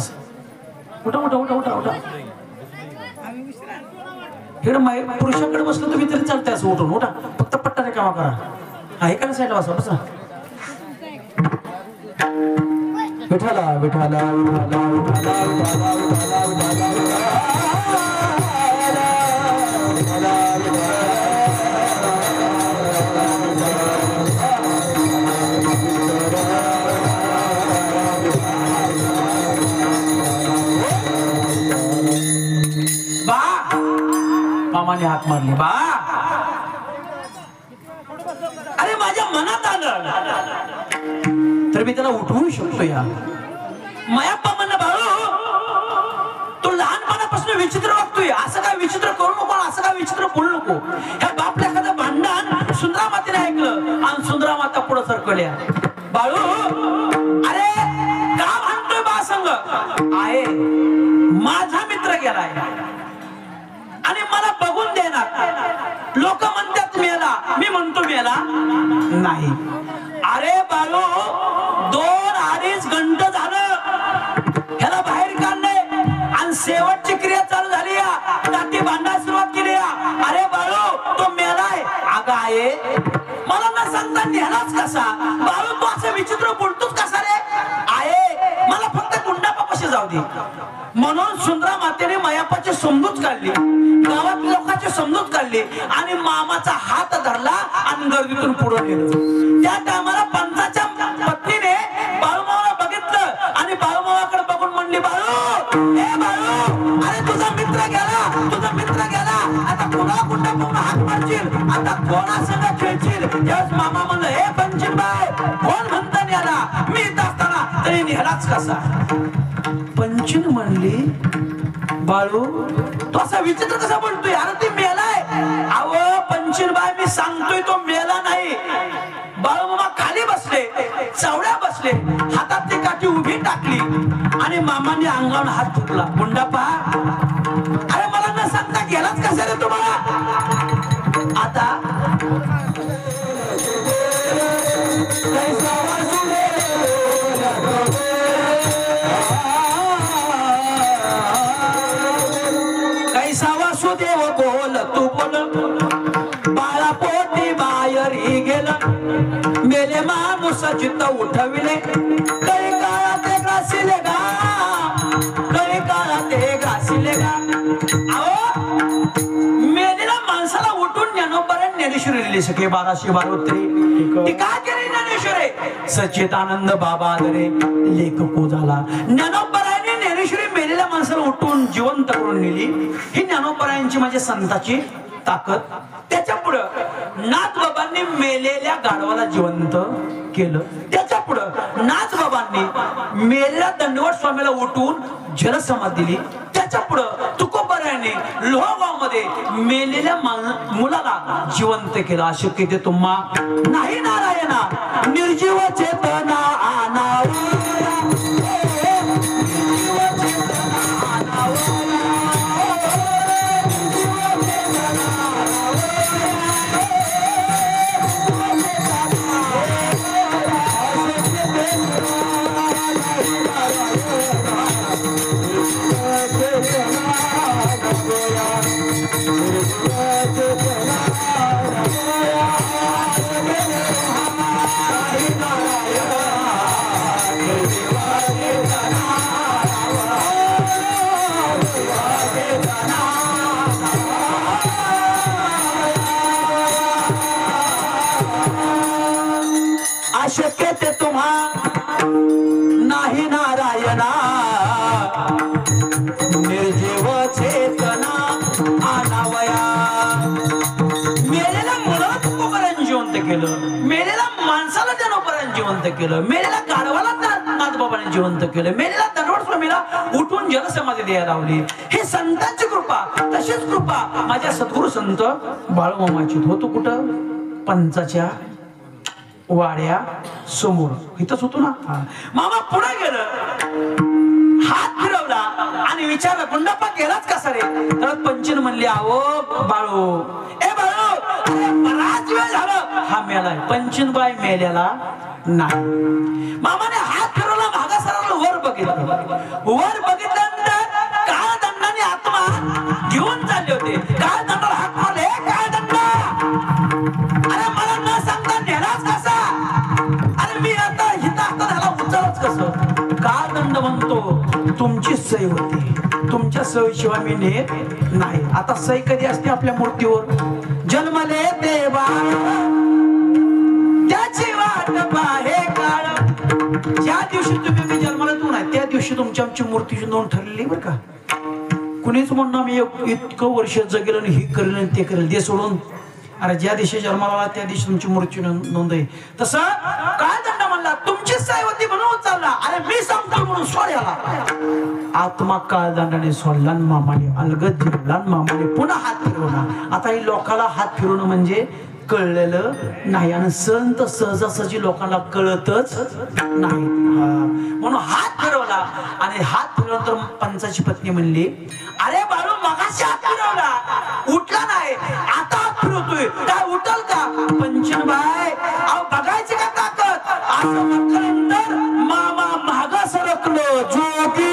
उठा उठा उठा उठा उठा. इकडे पुरुषाकडे बसलं तुम्ही तरी चालतंय असं उठून उठा. फक्त पट्टा रेकामा करा. हा एका साईडला बसा बसा. विठाला विठाला विठाला विठाला विठाला विठाला बा मामाने हाक मारली. बा अरे माझ्या मनात आलं तर मी त्याला उठवू शकतो. या मायाप्पा म्हणलं बाळू तू लहानपणापासून विचित्र वागतोय. असं काय विचित्र करू नको. असं काय विचित्र बोलू नको. ह्या बापल्या एखादं भांडण सुंदरा मातेने ऐकलं आणि सुंदरा माता पुढे सरकल्या. बाळू अरे का भांडतोय बा संग. आहे माझा मित्र गेलाय आणि मला बघून देणार. लोक म्हणतात मेला. मी म्हणतो मेला नाही. अरे बाळू 2-2.5 घंटे झालं ह्याला बाहेर काढले आणि शेवटची क्रिया चालू झाली. दाटी भांडा सुरुवात केली. अरे बाळू तो मेलाय. अगं आहे मला न सांगता नेलाच कसा. बाळू तू असं विचित्र बोलतोस कसा रे. आहे मला फक्त गुंडापापाशी जाऊ दे. म्हणून सुंदरा मातेने मायापाची समजूत काढली. गावात लोकांची समजूत काढली आणि मामाचा हात धरला आणि गर्दीतून पुढे गेलो. त्या टायमाला पंचाच्या पत्नीने बाळूमावाला बघितलं आणि बाळूमावाकडे बघून म्हणली बाळू ए बाळू अरे तुझा मित्र गेला. तुझा मित्र गेला. आता कोणाला कुठं बघून हात मारशील. आता कोणासंग खेळशील. त्यावेळेस मामा म्हणलं हे पंचीनबाई कोण म्हणता नेला. मी इथं असताना तरी नेलाच कसा. पंचीन म्हणली बाळू तो असा विचित्र कसा बोलतोय. अरे ते मेलाय. अहो पंचीनबाई मी सांगतोय तो मेला नाही. बाळू मामा खाली बसले चवड्या बसले हातात ती काठी उभी टाकली आणि मामाने अंगावर हात फुकला. गुंडापा अरे मला न सांगता गेलाच कसा रे तुम्हाला. आता कैसा वासुदेव बोल तू बोल. बाळा पोटी बाहेरी गेलं मेले माणूस चित्त उठविले. काही काळा ते घासिले गा. काही काळा ते घासिले गा. अहो मेलेल्या माणसाला उठून ज्ञानोबराने ज्ञानेश्वरी लिहिली. सखे 1212 ती काय केली ज्ञानेश्वरी. सच्चिदानंद बाबा आदरे लेखको झाला. ज्ञानोबराने ज्ञानेश्वरी मेलेल्या माणसाला उठून जिवंत करून नेली. ही ज्ञानोबरायांची म्हणजे संतांची ताकद. त्याच्या पुढं नाथबाबांनी मेलेल्या गाढवाला जिवंत केलं. त्याच्या पुढं नाथबाबांनी मेलेल्या दंडवट स्वामीला उठून जलसमाधी दिली. त्याच्या पुढं तुकोबरायाने लोहगाव मध्ये मेलेल्या मुलाला जिवंत केलं. अशक्य ते तुम्हा नाही नारायणा निर्जीव चेतना अशक्य ते तुम्हा नाही नारायणा निर्जीव चेतना आणावया. मेलेल्या मुलाला तुकोबरायांनी जिवंत केलं. मेलेल्या माणसाला ज्ञानोबरायांनी जिवंत केलं. मेलेल्या गाढवाला नाथबाबांनी जिवंत केलं. मेलेल्या दंडवट स्वामीला उठून जलसमाधी द्यायला लावली. ही संतांची कृपा. तशीच कृपा माझ्या सद्गुरु संत बाळूमामाची. होतो कुठं पंचाच्या वाड्या समोर. इथंच होतो ना. मामा पुढे गेलं हात फिरवला आणि विचारलं गुंडप्पा गेलाच कसा रे? तर पंचन म्हणले अहो बाळू, ए बाळू, बराच वेळ झालं हा मेलाय. पंचनबाई मेल्याला नाही. मामाने हात फिरवला, मागा सरळ वर बघितलं. वर बघितल्यानंतर काळ दंडाने आत्मा घेऊन चालले होते. काळ दंडाला हात मारले, काळ दंडा, अरे मला न सांगता नेलाच कसा? अरे मी आता हिता आता त्याला उचलच कसं? काळ दंड म्हणतो तुमची सही होती, तुमच्या सहीशिवाय मी नेत नाही. आता सही कधी असते आपल्या मूर्तीवर? जन्मले देवा त्याची वाट पाहे काळ. ज्या दिवशी तुम्ही मी जन्माला येतो नाही त्या दिवशी तुमची आमची मूर्तीची नोंद ठरलेली बरं का. कुणीच म्हणणं मी इतकं वर्ष जगेल आणि हे करेल आणि ते करेल, ते सोडून अरे ज्या दिवशी जन्माला आला त्या दिवशी तुमची मूर्ती नोंद आहे. तसं काय दंड म्हणला तुमची सही होती म्हणून चालला. अरे मी सांगतो म्हणून सोड्याला आत्मा काळ दंडाने सोडला. मामाने अलगद फिरवला, मामाने पुन्हा हात फिरवला. आता ही लोकाला हात फिरवणं म्हणजे कळलेलं नाही आणि संत सहजासहजी लोकांना कळतच नाही. म्हणून हात फिरवला आणि हात फिरवल्यानंतर पंचाची पत्नी म्हणली अरे बाळू मगाशी हात फिरवला उठला नाही, आता हात फिरवतोय काय उठल का? पंचनबाई अहो बघायची का ताकद? असं म्हटल्यानंतर मामा मागा सरकलो. जोगी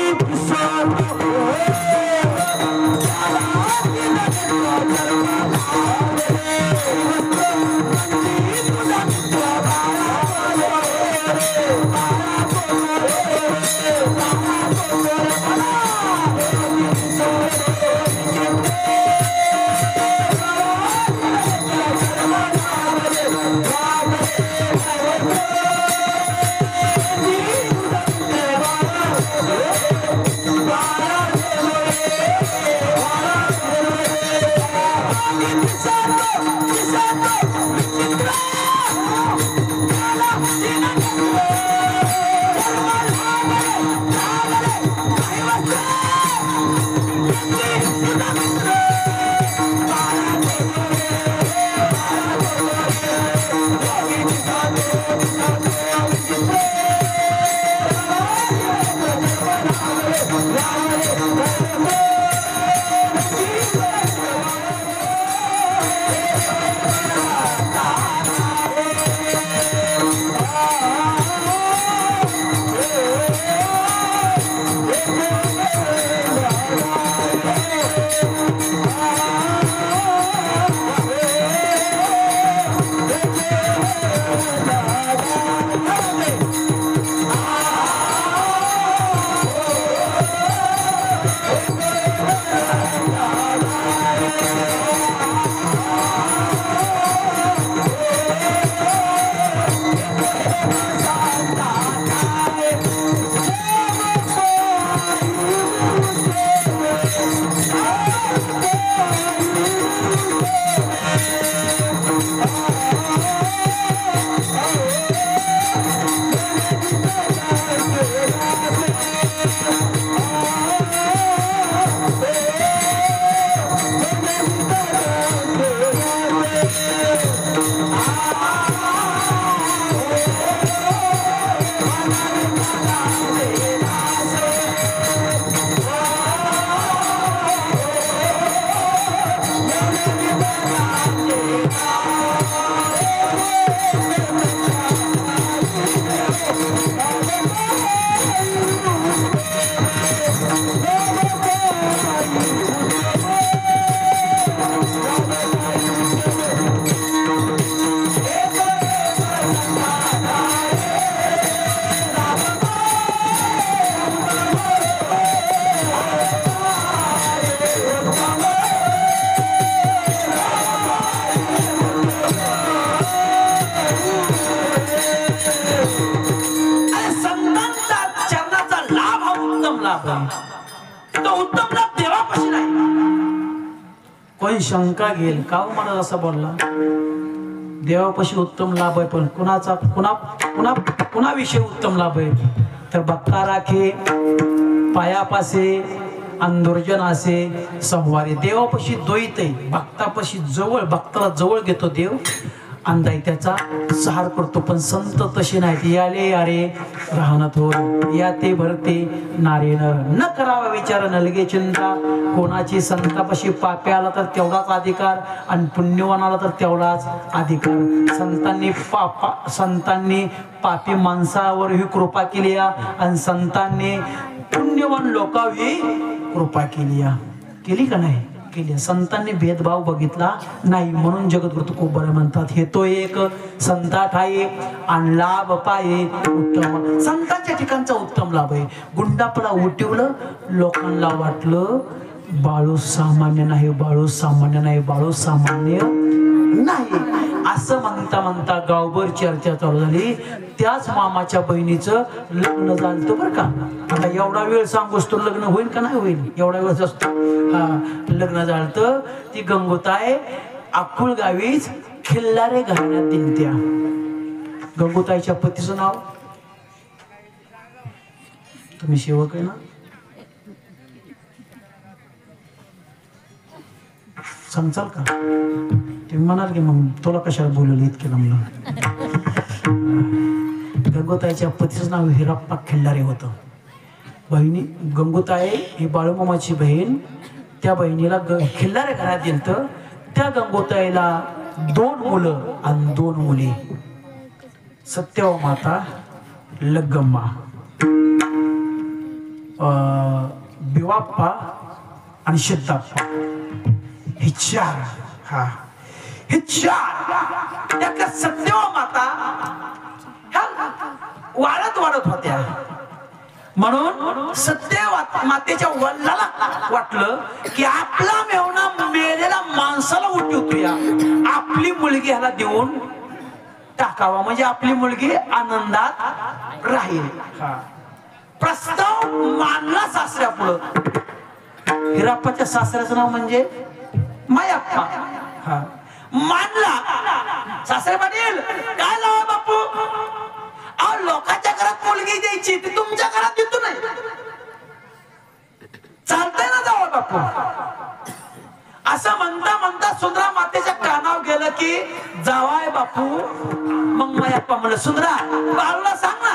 कोण शंका घेईल का मला असं बोलला? देवापाशी उत्तम लाभ आहे, पण कुणाचा कुणा विषयी उत्तम लाभ आहे? तर भक्ता राखे पायापासे अंधुर्जन असे संवारी. देवापाशी द्वैत आहे, भक्तापाशी जवळ, भक्ताला जवळ घेतो देव अंदायत्याचा सहार करतो. पण संत तसे नाहीत. याले यारे राहणं थोर या ते भरते नारे नर न करावा विचार नलगे चिंता. कोणाची संतापाशी पापी आला तर तेवढाच अधिकार आणि पुण्यवान आला तर तेवढाच अधिकार. संतांनी पापी माणसावरही कृपा केली आणि संतांनी पुण्यवान लोकांवरही कृपा केली का नाही केली. संतांनी भेदभाव बघितला नाही. म्हणून जगद्गुरु तुकोबा म्हणतात हे तो एक संता ठाई आणि लाभ पाये उत्तम. संतांच्या ठिकाणचा उत्तम लाभ आहे. गुंडापला उठवलं लोकांना वाटलं बाळू सामान्य नाही, बाळू सामान्य नाही, बाळू सामान्य नाही असं म्हणता म्हणता गावभर चर्चा चालू झाली. त्याच मामाच्या बहिणीचं लग्न झालं बरं का. आता एवढा वेळ सांगूस तो लग्न होईल का नाही होईल एवढा वेळ असतो. लग्न झालं. ती गंगोताई अक्कुल गावीच खिल्लारे घराण्यात दिलत्या. गंगोताईच्या पतीचं नाव तुम्ही सेवक आहे ना सांगचाल का. तुम्ही म्हणाल की मग तुला कशाला बोलवलं इतके लांबलं. गंगोताईच्या पतीचं नाव हिराप्पा खिल्लारे होतं. बहिणी गंगोताई ही बाळूमामाची बहीण. त्या बहिणीला खिल्लारे घरात दिलतं. त्या गंगोताईला 2 मुलं आणि 2 मुली. सत्यवा माता, लग्गम्मा, बिवाप्पा आणि सिद्धाप्पा हे 4. हे 4 त्यातल्या सत्यवा माता ह्या वाढत होत्या. म्हणून सत्य मातेच्या वडिलाला वाटलं की आपला मेवणा मेलेला माणसाला उठवतो या आपली मुलगी ह्याला देऊन टाकावा म्हणजे आपली मुलगी आनंदात राहील. प्रस्ताव मानला सासऱ्या पुढं. हिराप्पाच्या सासऱ्याचं नाव म्हणजे मायाप्पा. मानला. सासरे पाटील काय लावा बापू लोकांच्या घरात मुलगी द्यायची ती तुमच्या घरात देतो नाही चालतंय ना जावा बापू. असं म्हणता म्हणता सुंदरा मातेच्या कानावर गेलं की जावाय बापू. मग मायाप्पा म्हणलं सुंदरा बाळूला सांग ना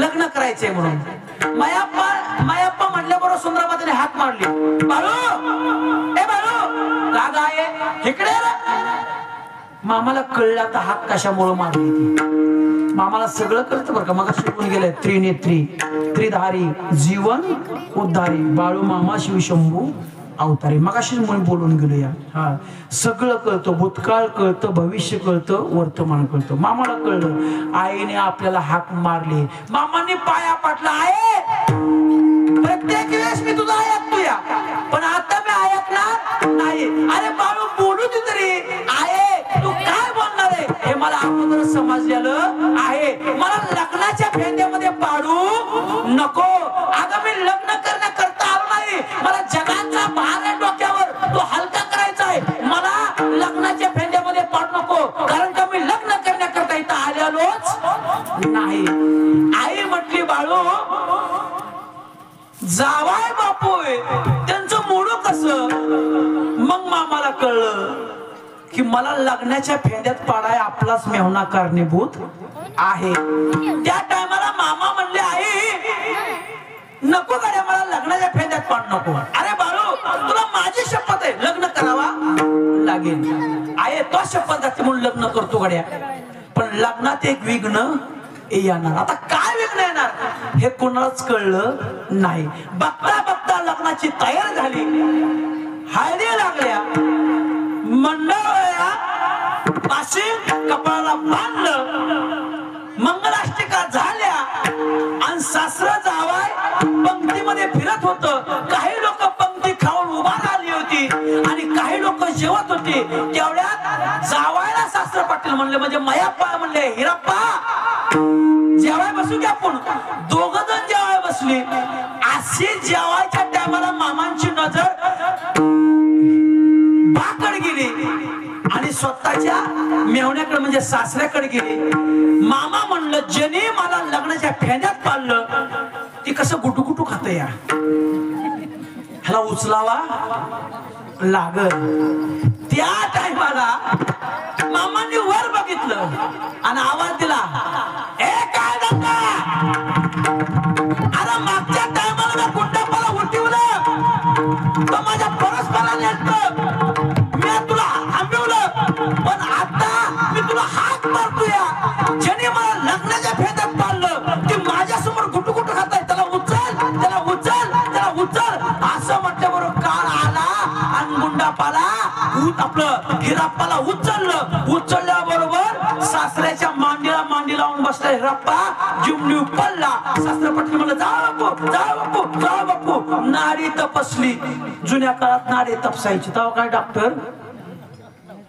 लग्न करायचंय म्हणून. मायाप्पा म्हणल्याबरोबर सुंदरा मातेने हात मारली. बाळू ए बाळू राग आहे इकडे. मामाला कळलं आता हात कशामुळे मारली ती. मामाला सगळं कळतं बरं का. मग शिकून गेलंय त्रिनेत्री त्रिधारी जीवन उद्धारी बाळू मामा शिवशंभू अवतारी. मग अशीच म्हणून बोलून गेलो या. सगळं कळतं. भूतकाळ कळतं, भविष्य कळतं, वर्तमान कळतं. मामाला कळलं आईने आपल्याला हाक मारली. मामाने पाया पाटला आहे प्रत्येक वेळेस मी तुझा ऐकतो या पण आता मी ऐकणार नाही. अरे बाळू बोलू तू तरी आहे तू काय बोलणार आहे हे मला अगोदर समजलेलं आहे. मला लग्नाच्या फेंद्यामध्ये पाडू नको. अगं मी लग्न करण्याकरता आलो नाही. मला जगाचा भार आहे डोक्यावर तो हलका करायचा आहे. मला लग्नाच्या फेंद्यामध्ये पाडू नको कारण का मी लग्न करण्याकरता इथं आलेलोच नाही. आई म्हटली बाळू जावाय बापू त्यांचं मोडू कसं. मग मामाला कळलं की मला लग्नाच्या फेंद्यात पाडाय आपलाच मेहना कारणीभूत आहे. त्या टायमाला मामा म्हणले आई नको गाड्या मला लग्नाच्या फेंद्यात पाड नको. अरे बाळू तुला माझी शपथ आहे लग्न करावा लागेल. आहे तो शपथ जाते म्हणून लग्न करतो गाड्या. पण लग्नात एक विघ्न येणार. आता काय विघ्न येणार हे कोणालाच कळलं नाही. बघता बघता लग्नाची तयारी झाली. हळदी लागल्या. मंडळा पाशी कपाळाला बांधलं. मंगलाष्टिका झाल्या आणि सासरा जावाय पंक्तीमध्ये फिरत होत. काही लोक पंक्ती खाऊन उभा राहिली होती आणि काही लोक जेवत होती. तेवढ्यात जावायला सासरा पाटील म्हणले म्हणजे मायाप्पा म्हणले हिराप्पा जेवाय बसू की आपण. दोघ जण जेवाय बसली. अशी जेवायच्या टायमाला मामांची नजर बाकडे गेली आणि स्वतःच्या मेवण्याकडे म्हणजे सासऱ्याकडे गेली. मामा म्हणलं ज्याने मला लग्नाच्या फेंद्यात पाडलं ती कसं गुटुगुटू खात या ह्याला उचलावा लागल. त्या टायमाला मामांनी वर बघितलं आणि आवाज दिला, ए काय धंदा? अरे मागच्या टायमाला मी कुंडापाला उठवलं, तो माझ्या परस्परा नेलतं, मी तुला थांबवलं, पण आता मी तुला हात मारतोय. ज्याने मला लग्नाच्या फेद्यात पाडलं ते माझ्या समोर गुटू गुटू खाताय, त्याला उचल, त्याला उचल, त्याला उचल असं म्हटल्याबरोबर काळ आला आणि गुंडापाला आपलं हिराप्पाला उचलल्याबरोबर सासऱ्याच्या मांडीला मांडी लावून बसला हिराप्पा. जिमनी पडला. सासरा पटकन म्हणलं, जा बापू, जा बापू, जा बापू. नाडी तपसली. जुन्या काळात नाडी तपसायची, तेव्हा काय डॉक्टर?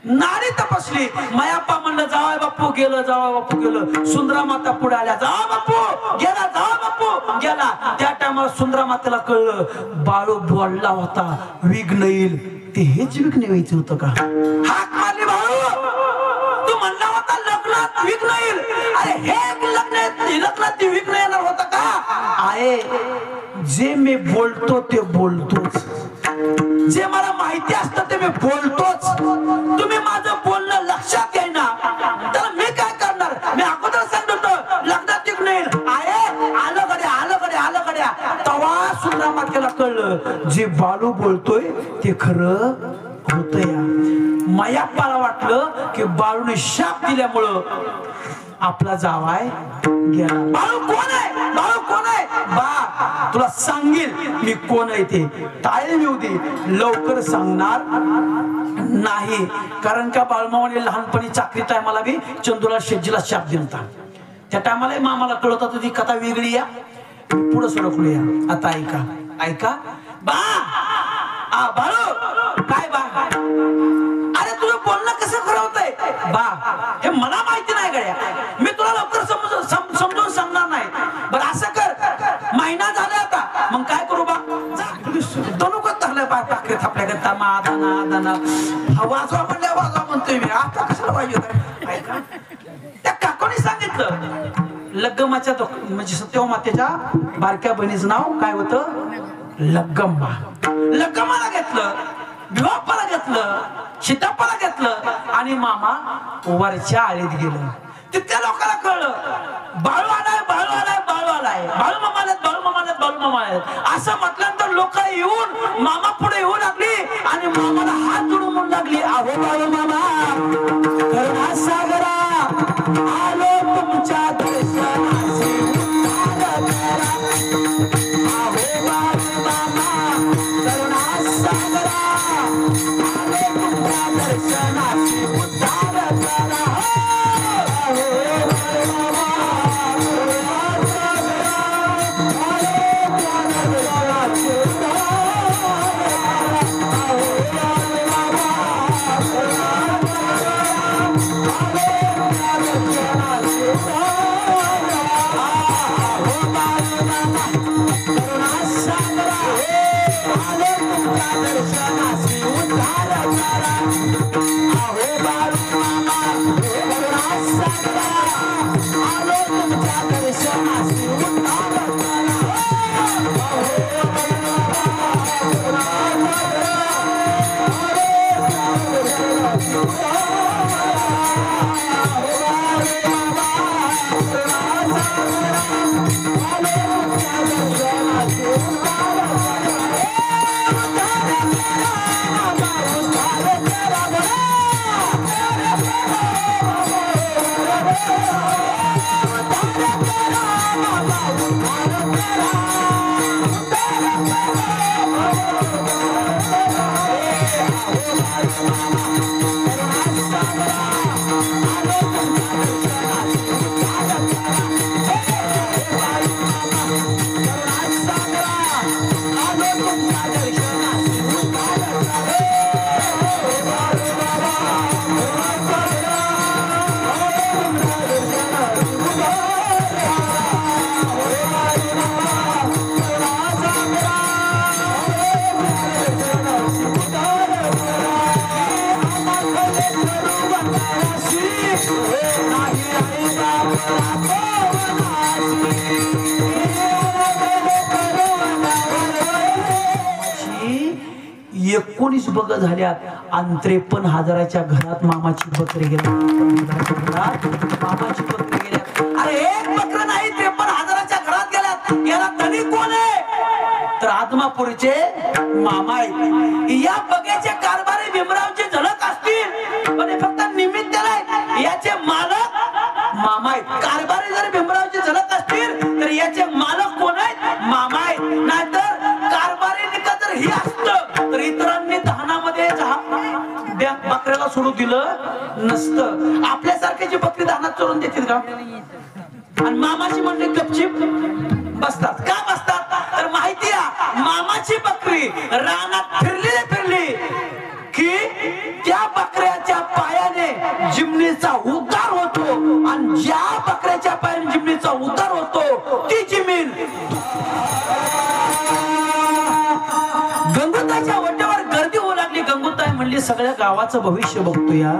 नाडी तपासली. मायाप्पा म्हणलं, जावाय बापू गेलं, जावाय बापू गेलं. सुंदरा माता पुढे आल्या, जावा बापू गेला, जावा बापू गेला. त्या टायमाला सुंदरा मातेला कळलं बाळू बोलला होता विघ्न येईल, ते हेच विघ्न व्हायचं होतं का? हाक मारली, बाळू तू म्हणला होता लग्नात विघ्न येईल, अरे हे लग्नात विघ्न येणार होतं का? आहे जे मी बोलतो ते बोलतोच, जे मला माहिती असतं ते मी बोलतोच. तुम्ही माझं बोलणं लक्षात घ्यायना, तर मी काय करणार? मी अगोदर सांगतो लग्नात विघ्न येईल. आहे आलं गड्या, आलं गड्या, आलं गड्या. तेव्हा सुंदरा मातेला कळलं जे बाळू बोलतोय ते खरं होतं. या मायाप्पाला वाटलं की बाळूने शाप दिल्यामुळं आपला जावाय गेला. बाळू कोण आहे? बाळू कोण आहे? बा तुला सांगेल मी कोण आहे ते. टाळी येऊ दे, लवकर सांगणार नाही. कारण का बाळूमामाने लहानपणी चाकरी टायमाला बी चंदूला शेटजीला शाप दिलता. त्या टायमाला मामाला कळत होतं ती कथा वेगळी. या पुढे सरकूया. आता ऐका, ऐका बा. बाळू काय बा? अरे तुझं बोलणं कसं खरं होतंय बा? हे मला माहिती नाही गड्या, मी तुला लवकर समजून सांगणार नाही. बरं असं कर, महिना झाला आता, मग काय करू बा? दोनोकच धरलंय बा टाकले थापल्या तमा दाना दाना. वाजवा म्हणल्या वाजवा म्हणतोय मी, आता कशाला पाहिजे? ऐका त्या काकोनी सांगितलं लग्गमाच्या म्हणजे सत्यमातेच्या बारक्या बहिणीचं नाव काय होतं? लग्गम्मा. लग्गम्माला घेतलं, विवापाला घेतलं, सीताप्पाला घेतलं आणि मामा वरच्या आळीत गेलं. तिथल्या लोकांना कळलं बाळू आलाय, बाळू आलाय, बाळू आलाय, बाळू मामा आलेत, बाळू मामा आलेत, बाळू मामा आलेत असं म्हटल्यानंतर लोक येऊन मामा पुढे येऊ लागली आणि मामाला हात जोडून म्हणू लागली, अहो बाळू मामा करुणा सागरा आलो तुमच्या दर्शनाची. Oh 19 बग झाल्यात आणि 53,000च्या घरात मामाची बकरी गेल्या. मामाची बकरी गेल्या. अरे एक बकर नाही 53,000च्या घरात गेल्यात. याला धनी कोण आहे? तर आदमापूरचे मामा आहेत. या बग्याचे कारभारी भीमरावचे झलक असतील पण हे फक्त निमित्त नाही. याचे मालक मामा आहेत. कारभारी जर भीमरावचे झलक असतील तर याचे मालक कोण आहेत? मामा आहेत. नाहीतर कारभारी जर ही असतं तर इतरांनी दहनामध्ये बकऱ्याला सोडू दिलं नसतं. आपल्यासारख्याची बकरी दहनात चोरून देतील का? आणि मामाची म्हणले गपचिप बसतात. का बसतात? तर माहिती आहे मामाची बकरी रानात फिरली की त्या बकऱ्याच्या पायाने जिमणीचा उतार होतो आणि ज्या बकऱ्याच्या पायाने जिमणीचा उतार होतो ती जिमीन गंगोताईच्या वट्यावर गर्दी होऊ लागली. गंगोताई म्हणली सगळ्या गावाचं भविष्य बघतो या.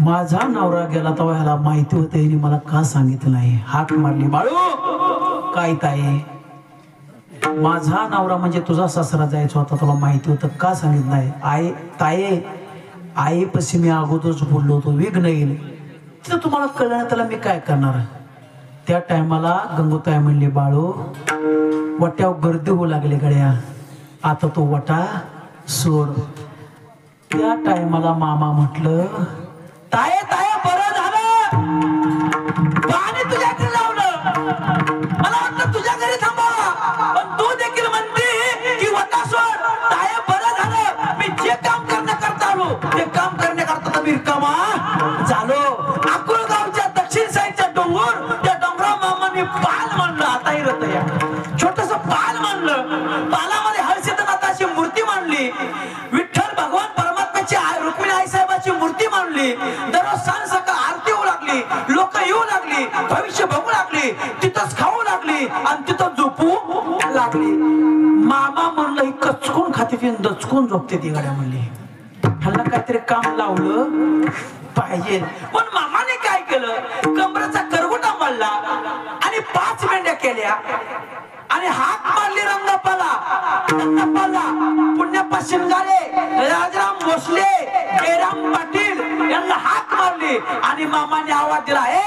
माझा नवरा गेला तेव्हा ह्याला माहिती होते हिने मला का सांगितलं नाही. हाक मारली बाळू काय ताई माझा नवरा म्हणजे तुझा सासरा जायचा होता तुला माहिती होतं का सांगितलं नाही? आई ताई आई पशी मी अगोदरच बोललो होतो विघ्न येईल तिथं तुम्हाला कळलं त्याला मी काय करणार. त्या टायमाला गंगोताई म्हणली बाळू वट्यावर गर्दी होऊ लागली गड्या आता तो वटा सोड. त्या टायमाला मामा म्हटलं ताये ताये बरं झालं पाणी तुझ्याकडे लावलं. मला वाटलं तुझ्या घरी थांबा पण तू देखील म्हणते की वटा सोड. ताये बरं झालं मी जे काम करण्याकरता आलो ते काम करण्याकरता मी रिकामा झालो. अकोलगावच्या दक्षिण साईडच्या डोंगर त्या डोंगरा मामाने पाल मांडलं. आता ही रत या छोटस पाल मांडलं. पालामध्ये हळसिद्धनाथाची मूर्ती मांडली. विठ्ठल भगवान परमात्म्याची रुक्मिणी आई साहेबाची मूर्ती मांडली. दररोज सांज सकाळ आरती होऊ लागली. लोक येऊ लागली. भविष्य बघू लागली. तिथंच खाऊ लागली आणि तिथं झोपू लागली. मामा म्हणलं ही कचकून खाते ती दचकून झोपते ती गाड्या म्हणली. ह्याला काहीतरी काम लावलं पाहिजे. पण मामाने काय केलं कमरेचा करगुटा मारला आणि 5 मेंढ्या केल्या आणि हाक मारली रंगप्पाला. पुण्यप्पा शिंगारे राजराम भोसले जयराम पाटील यांना हाक मारली आणि मामाने आवाज दिला ए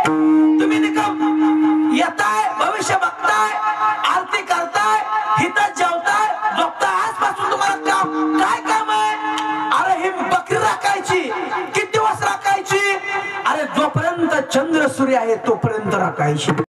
तुम्ही निकम येताय भविष्य बघताय आरती करताय हिथं जेवताय झोपताय आजपासून तुम्हाला काम काय काम आहे? अरे ही बकरी राखायची. किती दिवस राखायची? अरे जोपर्यंत चंद्र सूर्य आहे तोपर्यंत राखायची.